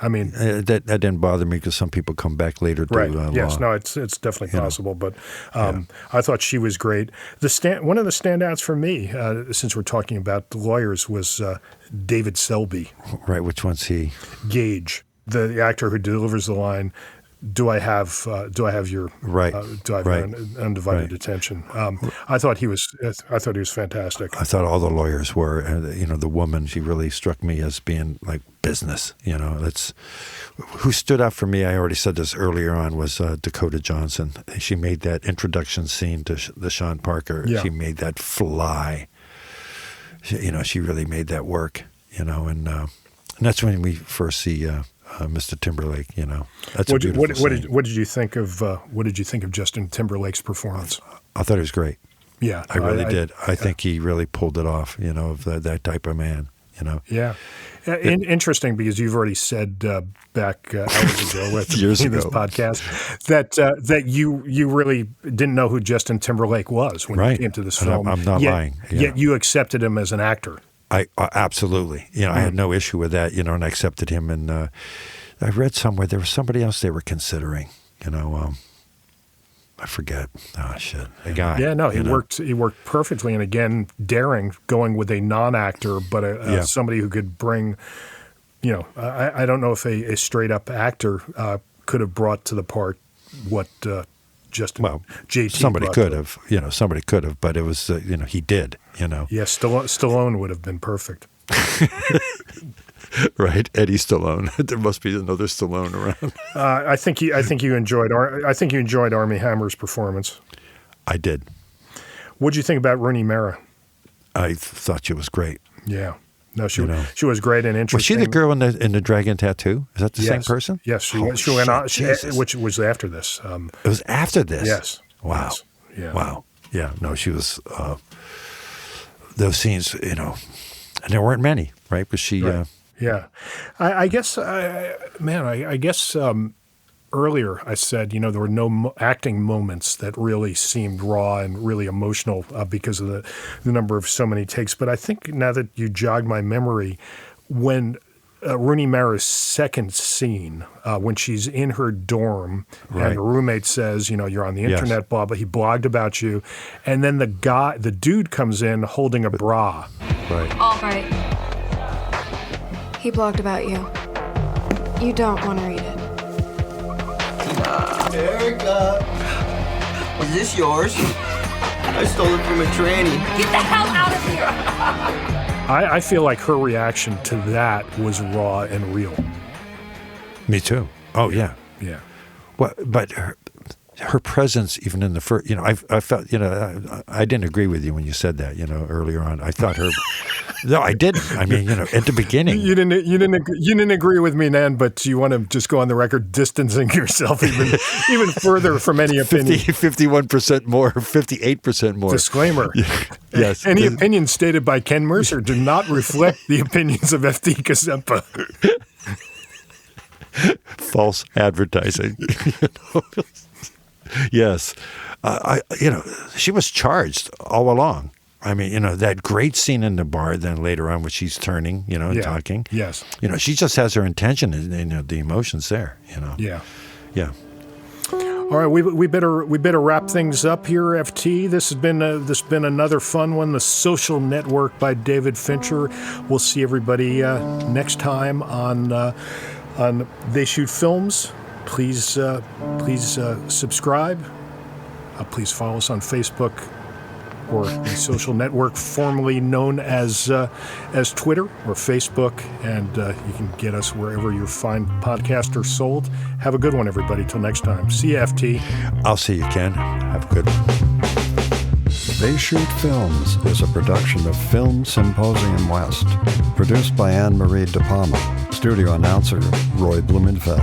I mean, that didn't bother me because some people come back later to right. Yes, law. no, it's definitely possible, but I thought she was great. One of the standouts for me, since we're talking about the lawyers, was David Selby. Right, which one's he? Gage, the actor who delivers the line. Do I have your undivided attention? I thought he was fantastic. I thought all the lawyers were. The woman, she really struck me as being like business. That's who stood out for me. I already said this earlier on was Dakota Johnson. She made that introduction scene to the Sean Parker. Yeah. She made that fly. She really made that work. And that's when we first see. Mr. Timberlake, that's a beautiful scene. What did you think of Justin Timberlake's performance? I thought it was great. Yeah, I really did. I think he really pulled it off. Of that type of man. Yeah, interesting because you've already said back hours ago at years this ago podcast that you really didn't know who Justin Timberlake was when you came to this film. I'm not lying. Yeah. Yet you accepted him as an actor. I absolutely. I had no issue with that. And I accepted him. And I read somewhere there was somebody else they were considering. I forget. Oh shit, a guy. Yeah, no, he worked perfectly. And again, going with a non-actor, but somebody who could bring. I don't know if a straight up actor could have brought to the part what just Well, JT. somebody brought could to it. have, somebody could have, but it was, he did, Yeah, Stallone would have been perfect. Right, Eddie Stallone. There must be another Stallone around. I think you enjoyed Armie Hammer's performance. I did. What did you think about Rooney Mara? I thought she was great. Yeah. No, she was great and interesting. Was she the girl in the dragon tattoo? Is that the same person? Yes, she went on, which was after this. It was after this? Yes. Wow. Yes. Yeah. Wow. Yeah. No, she was, those scenes, and there weren't many, right? But she... Right. Yeah. I guess, earlier I said, there were no acting moments that really seemed raw and really emotional because of the number of so many takes. But I think now that you jogged my memory, when Rooney Mara's second scene, when she's in her dorm and her roommate says, you're on the internet, blah, but he blogged about you. And then the dude comes in holding a bra. Right. All right. He blogged about you. You don't want to read it. Erica, is this yours? I stole it from a tranny. Get the hell out of here! I feel like her reaction to that was raw and real. Me too. Oh, yeah. Yeah. Well, but her presence, even in the first, I felt, I didn't agree with you when you said that, earlier on. I thought her, no, I didn't. I mean, at the beginning. You didn't agree with me, Nan, but you want to just go on the record distancing yourself even further from any opinion. 51% more, 58% more. Disclaimer. Yes. Any opinions stated by Ken Mercer do not reflect the opinions of FT Kosempa. False advertising. Yes. She was charged all along. I mean, that great scene in the bar, then later on when she's turning, and talking. Yes. She just has her intention and the emotions there, Yeah. Yeah. All right, we better wrap things up here, FT. This has been another fun one, The Social Network by David Fincher. We'll see everybody next time on They Shoot Films. Please subscribe. Please follow us on Facebook or the social network formerly known as Twitter or Facebook, and you can get us wherever your fine podcasts are sold. Have a good one, everybody. Till next time. See you, FT. I'll see you, Ken. Have a good one. They Shoot Films is a production of Film Symposium West, produced by Anne-Marie De Palma, studio announcer Roy Blumenfeld.